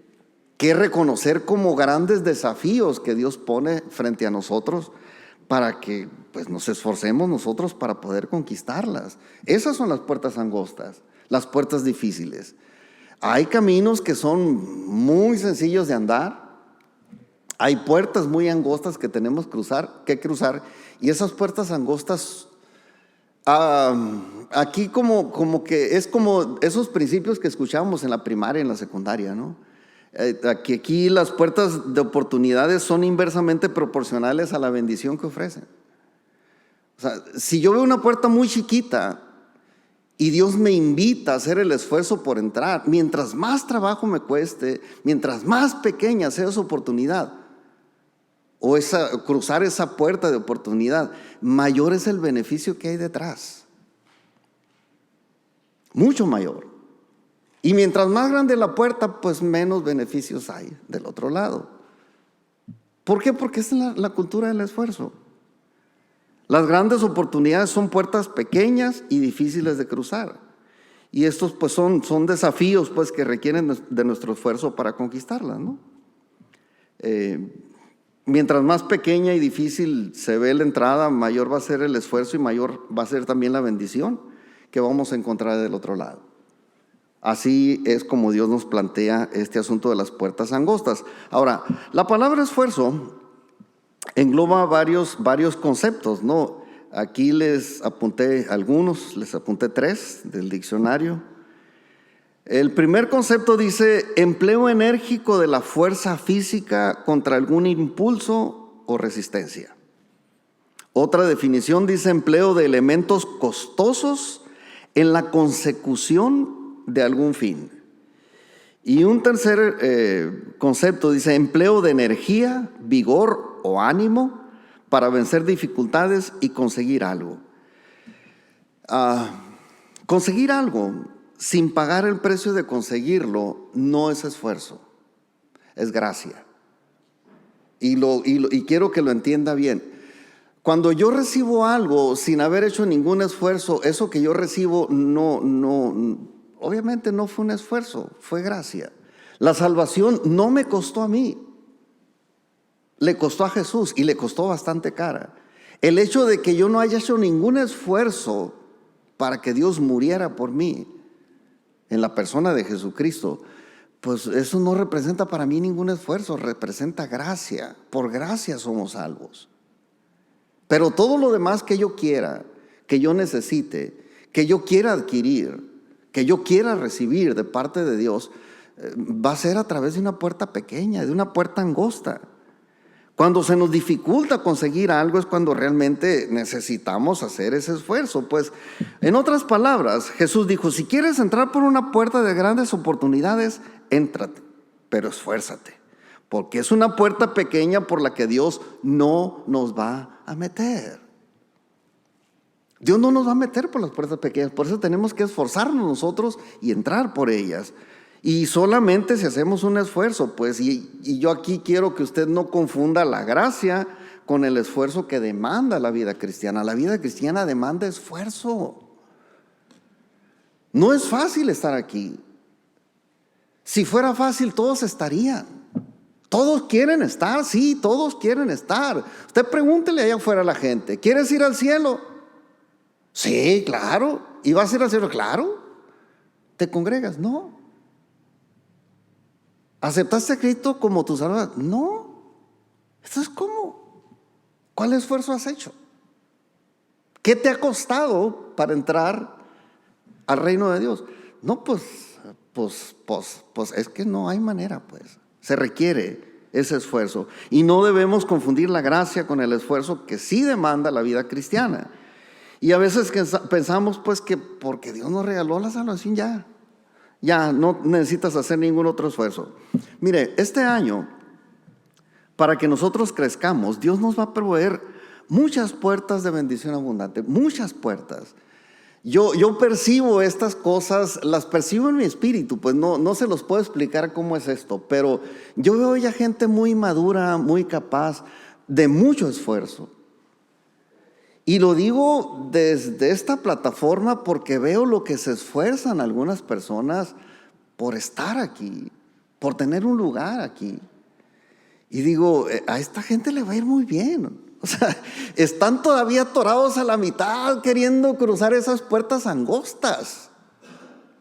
que reconocer como grandes desafíos que Dios pone frente a nosotros para que pues nos esforcemos nosotros para poder conquistarlas. Esas son las puertas angostas, las puertas difíciles. Hay caminos que son muy sencillos de andar, hay puertas muy angostas que tenemos que cruzar, y esas puertas angostas, aquí como que es como esos principios que escuchábamos en la primaria, en la secundaria, ¿no? Aquí las puertas de oportunidades son inversamente proporcionales a la bendición que ofrecen. O sea, si yo veo una puerta muy chiquita y Dios me invita a hacer el esfuerzo por entrar, mientras más trabajo me cueste, mientras más pequeña sea esa oportunidad, o cruzar esa puerta de oportunidad, mayor es el beneficio que hay detrás. Mucho mayor. Y mientras más grande la puerta, pues menos beneficios hay del otro lado. ¿Por qué? Porque es la cultura del esfuerzo. Las grandes oportunidades son puertas pequeñas y difíciles de cruzar. Y estos pues son desafíos pues que requieren de nuestro esfuerzo para conquistarlas, ¿no? Mientras más pequeña y difícil se ve la entrada, mayor va a ser el esfuerzo y mayor va a ser también la bendición que vamos a encontrar del otro lado. Así es como Dios nos plantea este asunto de las puertas angostas. Ahora, la palabra esfuerzo engloba varios conceptos, ¿no? Aquí les apunté algunos, les apunté 3 del diccionario. El primer concepto dice: empleo enérgico de la fuerza física contra algún impulso o resistencia. Otra definición dice: empleo de elementos costosos en la consecución de algún fin. Y un tercer concepto dice: empleo de energía, vigor o ánimo para vencer dificultades y conseguir algo. Conseguir algo sin pagar el precio de conseguirlo no es esfuerzo, es gracia. Y quiero que lo entienda bien. Cuando yo recibo algo sin haber hecho ningún esfuerzo, eso que yo recibo obviamente no fue un esfuerzo, fue gracia. La salvación no me costó a mí, le costó a Jesús y le costó bastante cara. El hecho de que yo no haya hecho ningún esfuerzo para que Dios muriera por mí en la persona de Jesucristo, pues eso no representa para mí ningún esfuerzo, representa gracia. Por gracia somos salvos. Pero todo lo demás que yo quiera, que yo necesite, que yo quiera adquirir, que yo quiera recibir de parte de Dios, va a ser a través de una puerta pequeña, de una puerta angosta. Cuando se nos dificulta conseguir algo es cuando realmente necesitamos hacer ese esfuerzo. Pues, en otras palabras, Jesús dijo: si quieres entrar por una puerta de grandes oportunidades, éntrate, pero esfuérzate, porque es una puerta pequeña por la que Dios no nos va a meter. Dios no nos va a meter por las puertas pequeñas, por eso tenemos que esforzarnos nosotros y entrar por ellas. Y solamente si hacemos un esfuerzo, pues, y yo aquí quiero que usted no confunda la gracia con el esfuerzo que demanda la vida cristiana. La vida cristiana demanda esfuerzo. No es fácil estar aquí. Si fuera fácil, todos estarían. Todos quieren estar, sí, todos quieren estar. Usted pregúntele allá afuera a la gente: ¿quieres ir al cielo? Sí, claro. ¿Y vas a ir al cielo? Claro. ¿Te congregas? No. ¿Aceptaste a Cristo como tu Salvador? No. Entonces, ¿cómo? ¿Cuál esfuerzo has hecho? ¿Qué te ha costado para entrar al reino de Dios? No, pues es que no hay manera, pues. Se requiere ese esfuerzo. Y no debemos confundir la gracia con el esfuerzo que sí demanda la vida cristiana. Y a veces pensamos pues que porque Dios nos regaló la salvación ya no necesitas hacer ningún otro esfuerzo. Mire, este año, para que nosotros crezcamos, Dios nos va a proveer muchas puertas de bendición abundante, muchas puertas. Yo percibo estas cosas, las percibo en mi espíritu, pues no se los puedo explicar cómo es esto, pero yo veo ya gente muy madura, muy capaz, de mucho esfuerzo. Y lo digo desde esta plataforma porque veo lo que se esfuerzan algunas personas por estar aquí, por tener un lugar aquí. Y digo, a esta gente le va a ir muy bien. O sea, están todavía atorados a la mitad queriendo cruzar esas puertas angostas,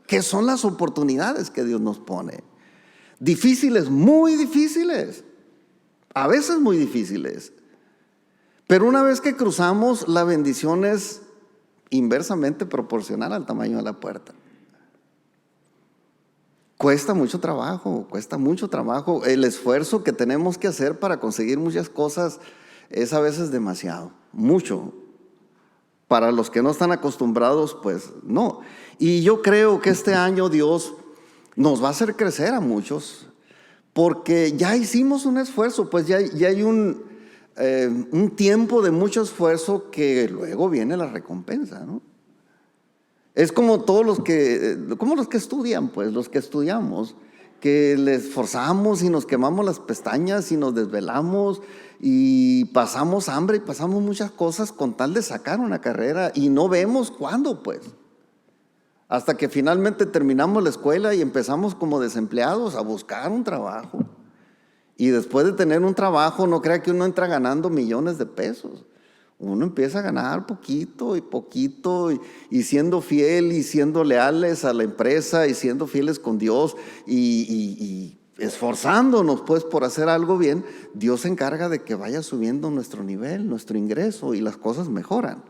que son las oportunidades que Dios nos pone. Difíciles, muy difíciles, a veces muy difíciles. Pero una vez que cruzamos, la bendición es inversamente proporcional al tamaño de la puerta. Cuesta mucho trabajo. El esfuerzo que tenemos que hacer para conseguir muchas cosas es a veces demasiado, mucho. Para los que no están acostumbrados, pues no. Y yo creo que este año Dios nos va a hacer crecer a muchos, porque ya hicimos un esfuerzo, pues ya hay un tiempo de mucho esfuerzo que luego viene la recompensa, ¿no? Es como todos los que estudian, pues los que estudiamos, que les esforzamos y nos quemamos las pestañas y nos desvelamos y pasamos hambre y pasamos muchas cosas con tal de sacar una carrera y no vemos cuándo, pues. Hasta que finalmente terminamos la escuela y empezamos como desempleados a buscar un trabajo. Y después de tener un trabajo, no crea que uno entra ganando millones de pesos. Uno empieza a ganar poquito y siendo fiel y siendo leales a la empresa y siendo fieles con Dios y esforzándonos pues por hacer algo bien, Dios se encarga de que vaya subiendo nuestro nivel, nuestro ingreso y las cosas mejoran.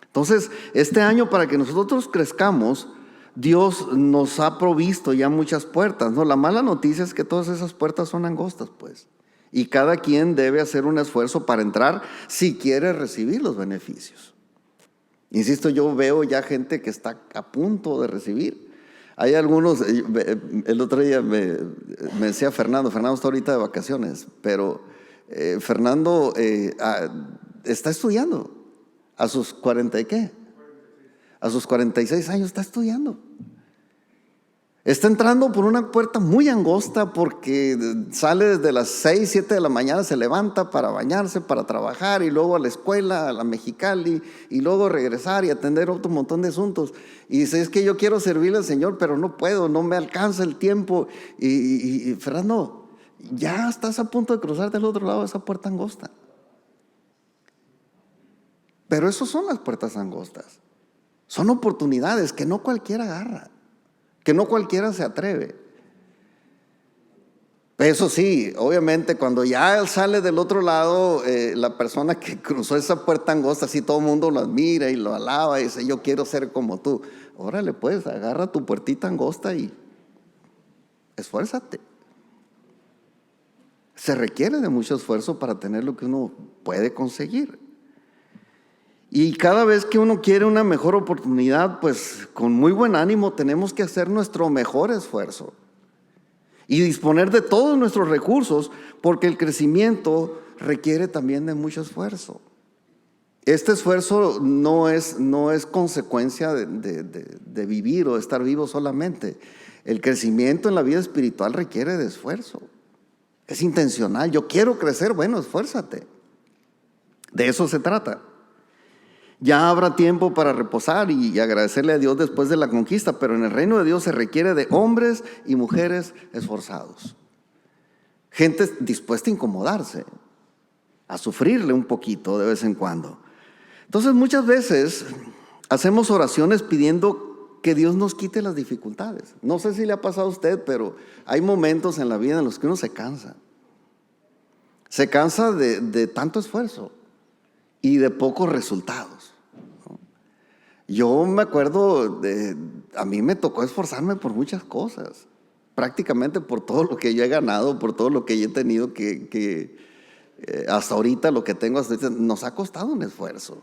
Entonces, este año para que nosotros crezcamos, Dios nos ha provisto ya muchas puertas, ¿no? La mala noticia es que todas esas puertas son angostas, pues. Y cada quien debe hacer un esfuerzo para entrar si quiere recibir los beneficios. Insisto, yo veo ya gente que está a punto de recibir. Hay algunos, el otro día me decía Fernando está ahorita de vacaciones, pero Fernando está estudiando a sus 40 y qué, a sus 46 años está estudiando. Está entrando por una puerta muy angosta porque sale desde las 6, 7 de la mañana, se levanta para bañarse, para trabajar y luego a la escuela, a la Mexicali y luego regresar y atender otro montón de asuntos. Y dice, es que yo quiero servirle al Señor, pero no puedo, no me alcanza el tiempo. Y Fernando, ya estás a punto de cruzar del otro lado de esa puerta angosta. Pero esas son las puertas angostas. Son oportunidades que no cualquiera agarra, que no cualquiera se atreve. Eso sí, obviamente cuando ya sale del otro lado, la persona que cruzó esa puerta angosta, así todo el mundo lo admira y lo alaba y dice, yo quiero ser como tú. Órale pues, agarra tu puertita angosta y esfuérzate. Se requiere de mucho esfuerzo para tener lo que uno puede conseguir. Y cada vez que uno quiere una mejor oportunidad, pues con muy buen ánimo tenemos que hacer nuestro mejor esfuerzo y disponer de todos nuestros recursos, porque el crecimiento requiere también de mucho esfuerzo. Este esfuerzo no es consecuencia de vivir o de estar vivo solamente. El crecimiento en la vida espiritual requiere de esfuerzo. Es intencional. Yo quiero crecer, bueno, esfuérzate. De eso se trata. Ya habrá tiempo para reposar y agradecerle a Dios después de la conquista, pero en el reino de Dios se requiere de hombres y mujeres esforzados. Gente dispuesta a incomodarse, a sufrirle un poquito de vez en cuando. Entonces muchas veces hacemos oraciones pidiendo que Dios nos quite las dificultades. No sé si le ha pasado a usted, pero hay momentos en la vida en los que uno se cansa. Se cansa de tanto esfuerzo y de pocos resultados. Yo me acuerdo, a mí me tocó esforzarme por muchas cosas, prácticamente por todo lo que yo he ganado, por todo lo que yo he tenido que hasta ahorita, lo que tengo hasta ahorita, nos ha costado un esfuerzo.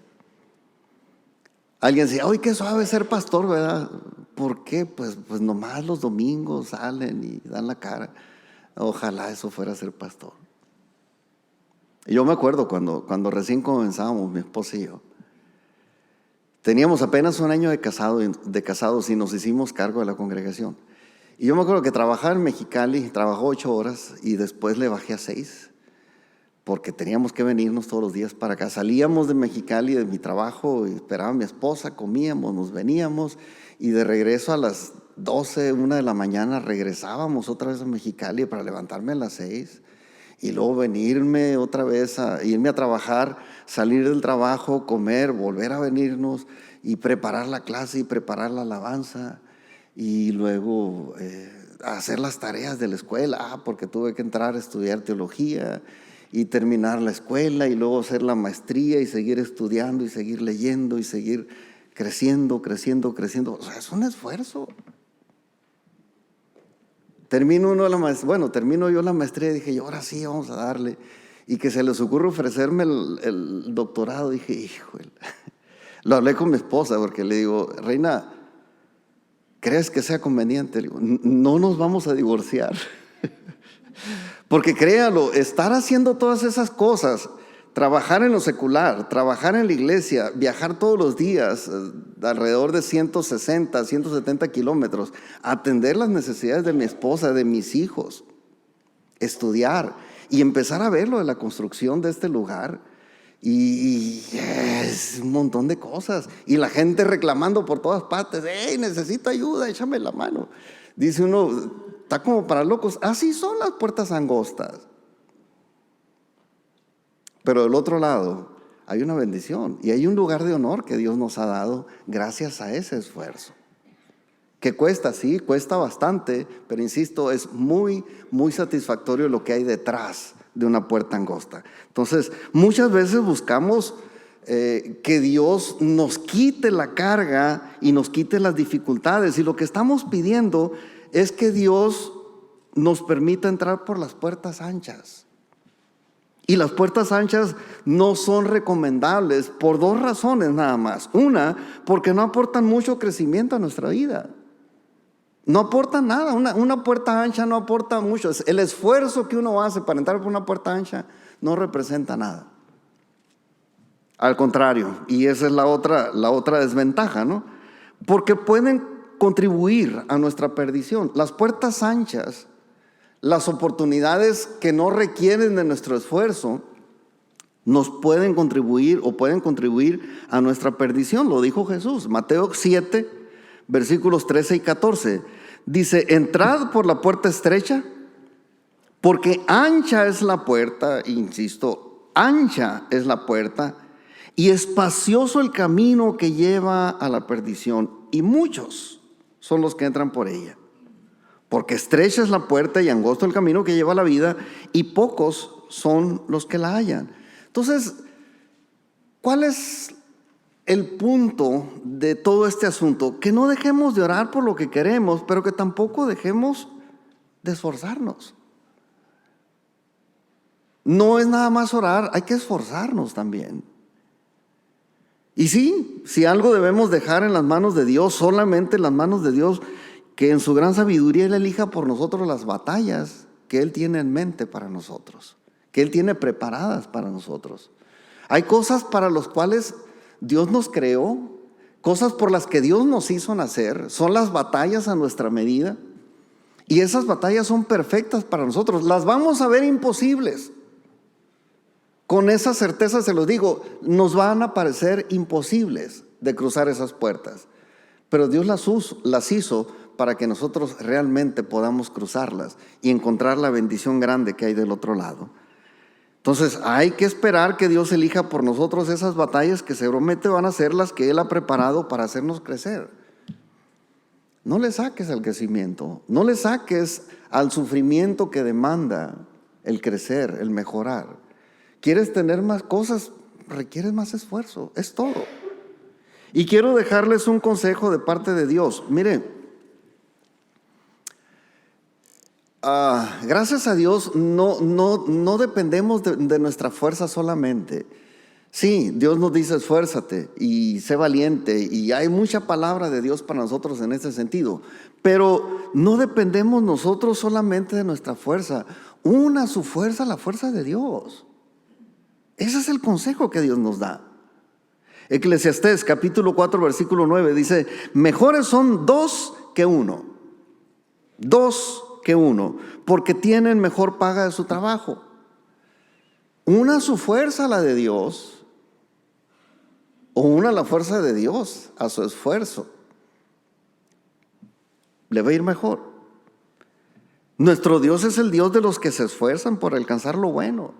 Alguien decía, ¡ay, qué suave ser pastor!, ¿verdad? ¿Por qué? Pues nomás los domingos salen y dan la cara. Ojalá eso fuera ser pastor. Yo me acuerdo cuando recién comenzábamos, mi esposa y yo, teníamos apenas un año de casados y nos hicimos cargo de la congregación. Y yo me acuerdo que trabajaba en Mexicali, trabajó 8 horas y después le bajé a 6. porque teníamos que venirnos todos los días para acá. Salíamos de Mexicali, de mi trabajo, y esperaba a mi esposa, comíamos, nos veníamos, y de regreso a las 12, 1 de la mañana regresábamos otra vez a Mexicali para levantarme a las 6, y luego venirme otra vez, irme a trabajar, salir del trabajo, comer, volver a venirnos y preparar la clase y preparar la alabanza, y luego hacer las tareas de la escuela, porque tuve que entrar a estudiar teología y terminar la escuela y luego hacer la maestría y seguir estudiando y seguir leyendo y seguir creciendo. O sea, es un esfuerzo. Termino yo la maestría y dije, y ahora sí vamos a darle. Y que se les ocurre ofrecerme el doctorado. Dije, híjole. Lo hablé con mi esposa porque le digo, Reina, ¿crees que sea conveniente? Le digo, no nos vamos a divorciar. Porque créalo, estar haciendo todas esas cosas, trabajar en lo secular, trabajar en la iglesia, viajar todos los días, alrededor de 160, 170 kilómetros, atender las necesidades de mi esposa, de mis hijos, estudiar y empezar a ver lo de la construcción de este lugar. Y es un montón de cosas. Y la gente reclamando por todas partes, hey, necesito ayuda, échame la mano. Dice uno, está como para locos. Así son las puertas angostas. Pero del otro lado hay una bendición y hay un lugar de honor que Dios nos ha dado gracias a ese esfuerzo. Que cuesta, sí, cuesta bastante, pero insisto, es muy, muy satisfactorio lo que hay detrás de una puerta angosta. Entonces, muchas veces buscamos que Dios nos quite la carga y nos quite las dificultades. Y lo que estamos pidiendo es que Dios nos permita entrar por las puertas anchas. Y las puertas anchas no son recomendables por 2 razones nada más. Una, porque no aportan mucho crecimiento a nuestra vida. No aporta nada, una puerta ancha no aporta mucho. El esfuerzo que uno hace para entrar por una puerta ancha no representa nada. Al contrario, y esa es la otra desventaja, ¿no? Porque pueden contribuir a nuestra perdición. Las puertas anchas, las oportunidades que no requieren de nuestro esfuerzo, nos pueden contribuir o pueden contribuir a nuestra perdición. Lo dijo Jesús, Mateo 7, versículos 13 y 14. Dice, entrad por la puerta estrecha, porque ancha es la puerta, insisto, ancha es la puerta, y espacioso el camino que lleva a la perdición, y muchos son los que entran por ella. Porque estrecha es la puerta y angosto el camino que lleva a la vida, y pocos son los que la hallan. Entonces, ¿cuál es el punto de todo este asunto? Que no dejemos de orar por lo que queremos, pero que tampoco dejemos de esforzarnos. No es nada más orar, hay que esforzarnos también. Y sí, si algo debemos dejar en las manos de Dios, solamente en las manos de Dios, que en su gran sabiduría Él elija por nosotros las batallas que Él tiene en mente para nosotros, que Él tiene preparadas para nosotros. Hay cosas para las cuales Dios nos creó, cosas por las que Dios nos hizo nacer, son las batallas a nuestra medida, y esas batallas son perfectas para nosotros. Las vamos a ver imposibles. Con esa certeza se los digo, nos van a parecer imposibles de cruzar esas puertas, pero Dios las hizo para que nosotros realmente podamos cruzarlas y encontrar la bendición grande que hay del otro lado. Entonces hay que esperar que Dios elija por nosotros esas batallas que seguramente van a ser las que Él ha preparado para hacernos crecer. No le saques al crecimiento, no le saques al sufrimiento que demanda el crecer, el mejorar. ¿Quieres tener más cosas? Requieres más esfuerzo, es todo. Y quiero dejarles un consejo de parte de Dios. Mire, gracias a Dios no dependemos de nuestra fuerza solamente. Sí, Dios nos dice esfuérzate y sé valiente, y hay mucha palabra de Dios para nosotros en ese sentido, pero no dependemos nosotros solamente de nuestra fuerza. Una su fuerza, la fuerza de Dios. Ese es el consejo que Dios nos da. Eclesiastés capítulo 4 versículo 9 dice, mejores son 2 que 1. 2 que 1, porque tienen mejor paga de su trabajo. una su fuerza a la de Dios, o una la fuerza de Dios a su esfuerzo. Le va a ir mejor. Nuestro Dios es el Dios de los que se esfuerzan por alcanzar lo bueno.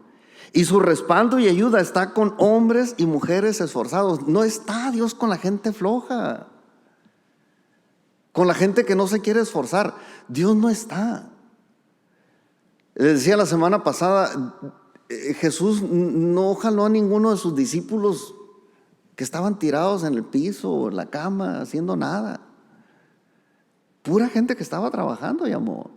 Y su respaldo y ayuda está con hombres y mujeres esforzados. No está Dios con la gente floja, con la gente que no se quiere esforzar. Dios no está. Les decía la semana pasada, Jesús no jaló a ninguno de sus discípulos que estaban tirados en el piso o en la cama haciendo nada. Pura gente que estaba trabajando, llamó.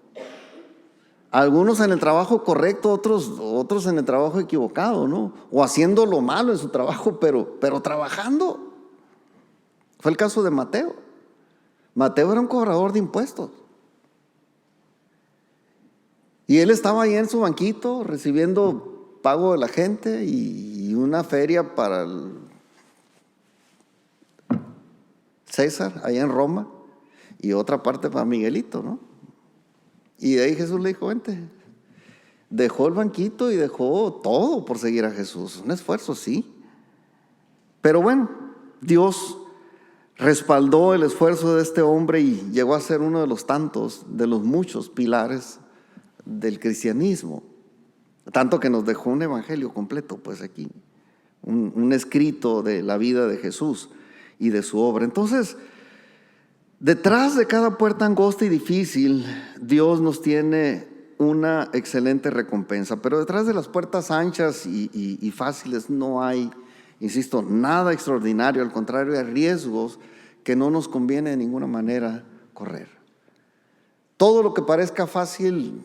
Algunos en el trabajo correcto, otros en el trabajo equivocado, ¿no? O haciendo lo malo en su trabajo, pero trabajando. Fue el caso de Mateo. Mateo era un cobrador de impuestos. Y él estaba ahí en su banquito recibiendo pago de la gente y una feria para el César, allá en Roma, y otra parte para Miguelito, ¿no? Y de ahí Jesús le dijo, vente. Dejó el banquito y dejó todo por seguir a Jesús. Un esfuerzo, sí. Pero bueno, Dios respaldó el esfuerzo de este hombre y llegó a ser uno de los tantos, de los muchos pilares del cristianismo. Tanto que nos dejó un evangelio completo, pues aquí. Un escrito de la vida de Jesús y de su obra. Entonces, detrás de cada puerta angosta y difícil, Dios nos tiene una excelente recompensa. Pero detrás de las puertas anchas y fáciles no hay, insisto, nada extraordinario. Al contrario, hay riesgos que no nos conviene de ninguna manera correr. Todo lo que parezca fácil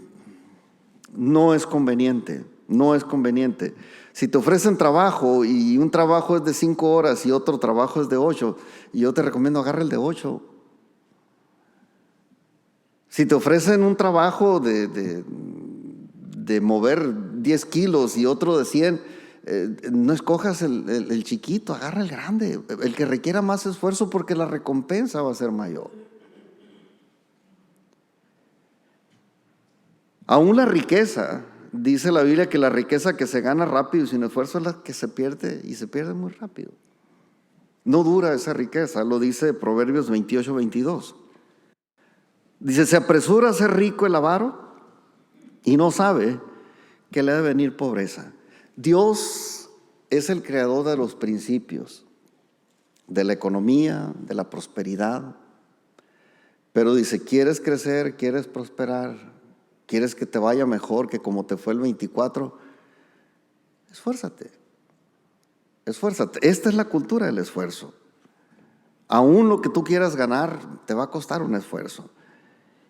no es conveniente, no es conveniente. Si te ofrecen trabajo y un trabajo es de 5 horas y otro trabajo es de 8, yo te recomiendo agarra el de 8. Si te ofrecen un trabajo de mover 10 kilos y otro de 100, no escojas el chiquito, agarra el grande, el que requiera más esfuerzo, porque la recompensa va a ser mayor. Aún la riqueza, dice la Biblia que la riqueza que se gana rápido y sin esfuerzo es la que se pierde, y se pierde muy rápido. No dura esa riqueza, lo dice Proverbios 28-22. Dice, se apresura a ser rico el avaro y no sabe que le ha de venir pobreza. Dios es el creador de los principios, de la economía, de la prosperidad. Pero dice, ¿quieres crecer? ¿Quieres prosperar? ¿Quieres que te vaya mejor que como te fue el 24? Esfuérzate. Esfuérzate. Esta es la cultura del esfuerzo. Aún lo que tú quieras ganar te va a costar un esfuerzo.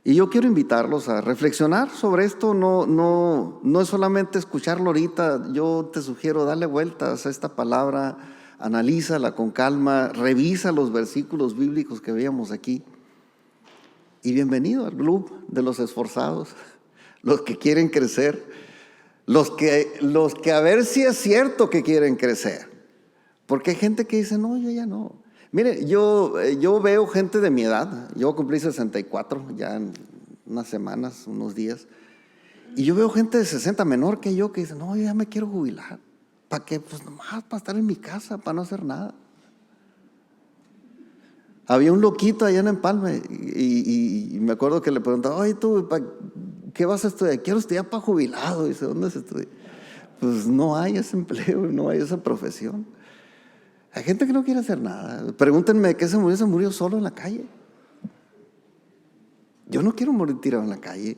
Y yo quiero invitarlos a reflexionar sobre esto. No es solamente escucharlo ahorita. Yo te sugiero darle vueltas a esta palabra, analízala con calma, revisa los versículos bíblicos que veíamos aquí. Y bienvenido al club de los esforzados, los que quieren crecer, los que a ver si es cierto que quieren crecer. Porque hay gente que dice, no, yo ya no. Mire, yo veo gente de mi edad. Yo cumplí 64 ya en unas semanas, unos días. Y yo veo gente de 60 menor que yo que dice, no, yo ya me quiero jubilar. ¿Para qué? Pues nomás para estar en mi casa, para no hacer nada. Había un loquito allá en Empalme y me acuerdo que le preguntaba, oye, ¿tú qué vas a estudiar? Quiero estudiar para jubilado. Dice, ¿dónde se estudia? Pues no hay ese empleo, no hay esa profesión. Hay gente que no quiere hacer nada. Pregúntenme de qué se murió. Se murió solo en la calle. Yo no quiero morir tirado en la calle.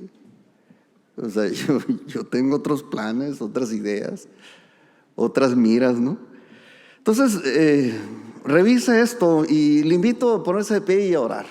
O sea, yo tengo otros planes, otras ideas, otras miras, ¿no? Entonces, revisa esto y le invito a ponerse de pie y a orar.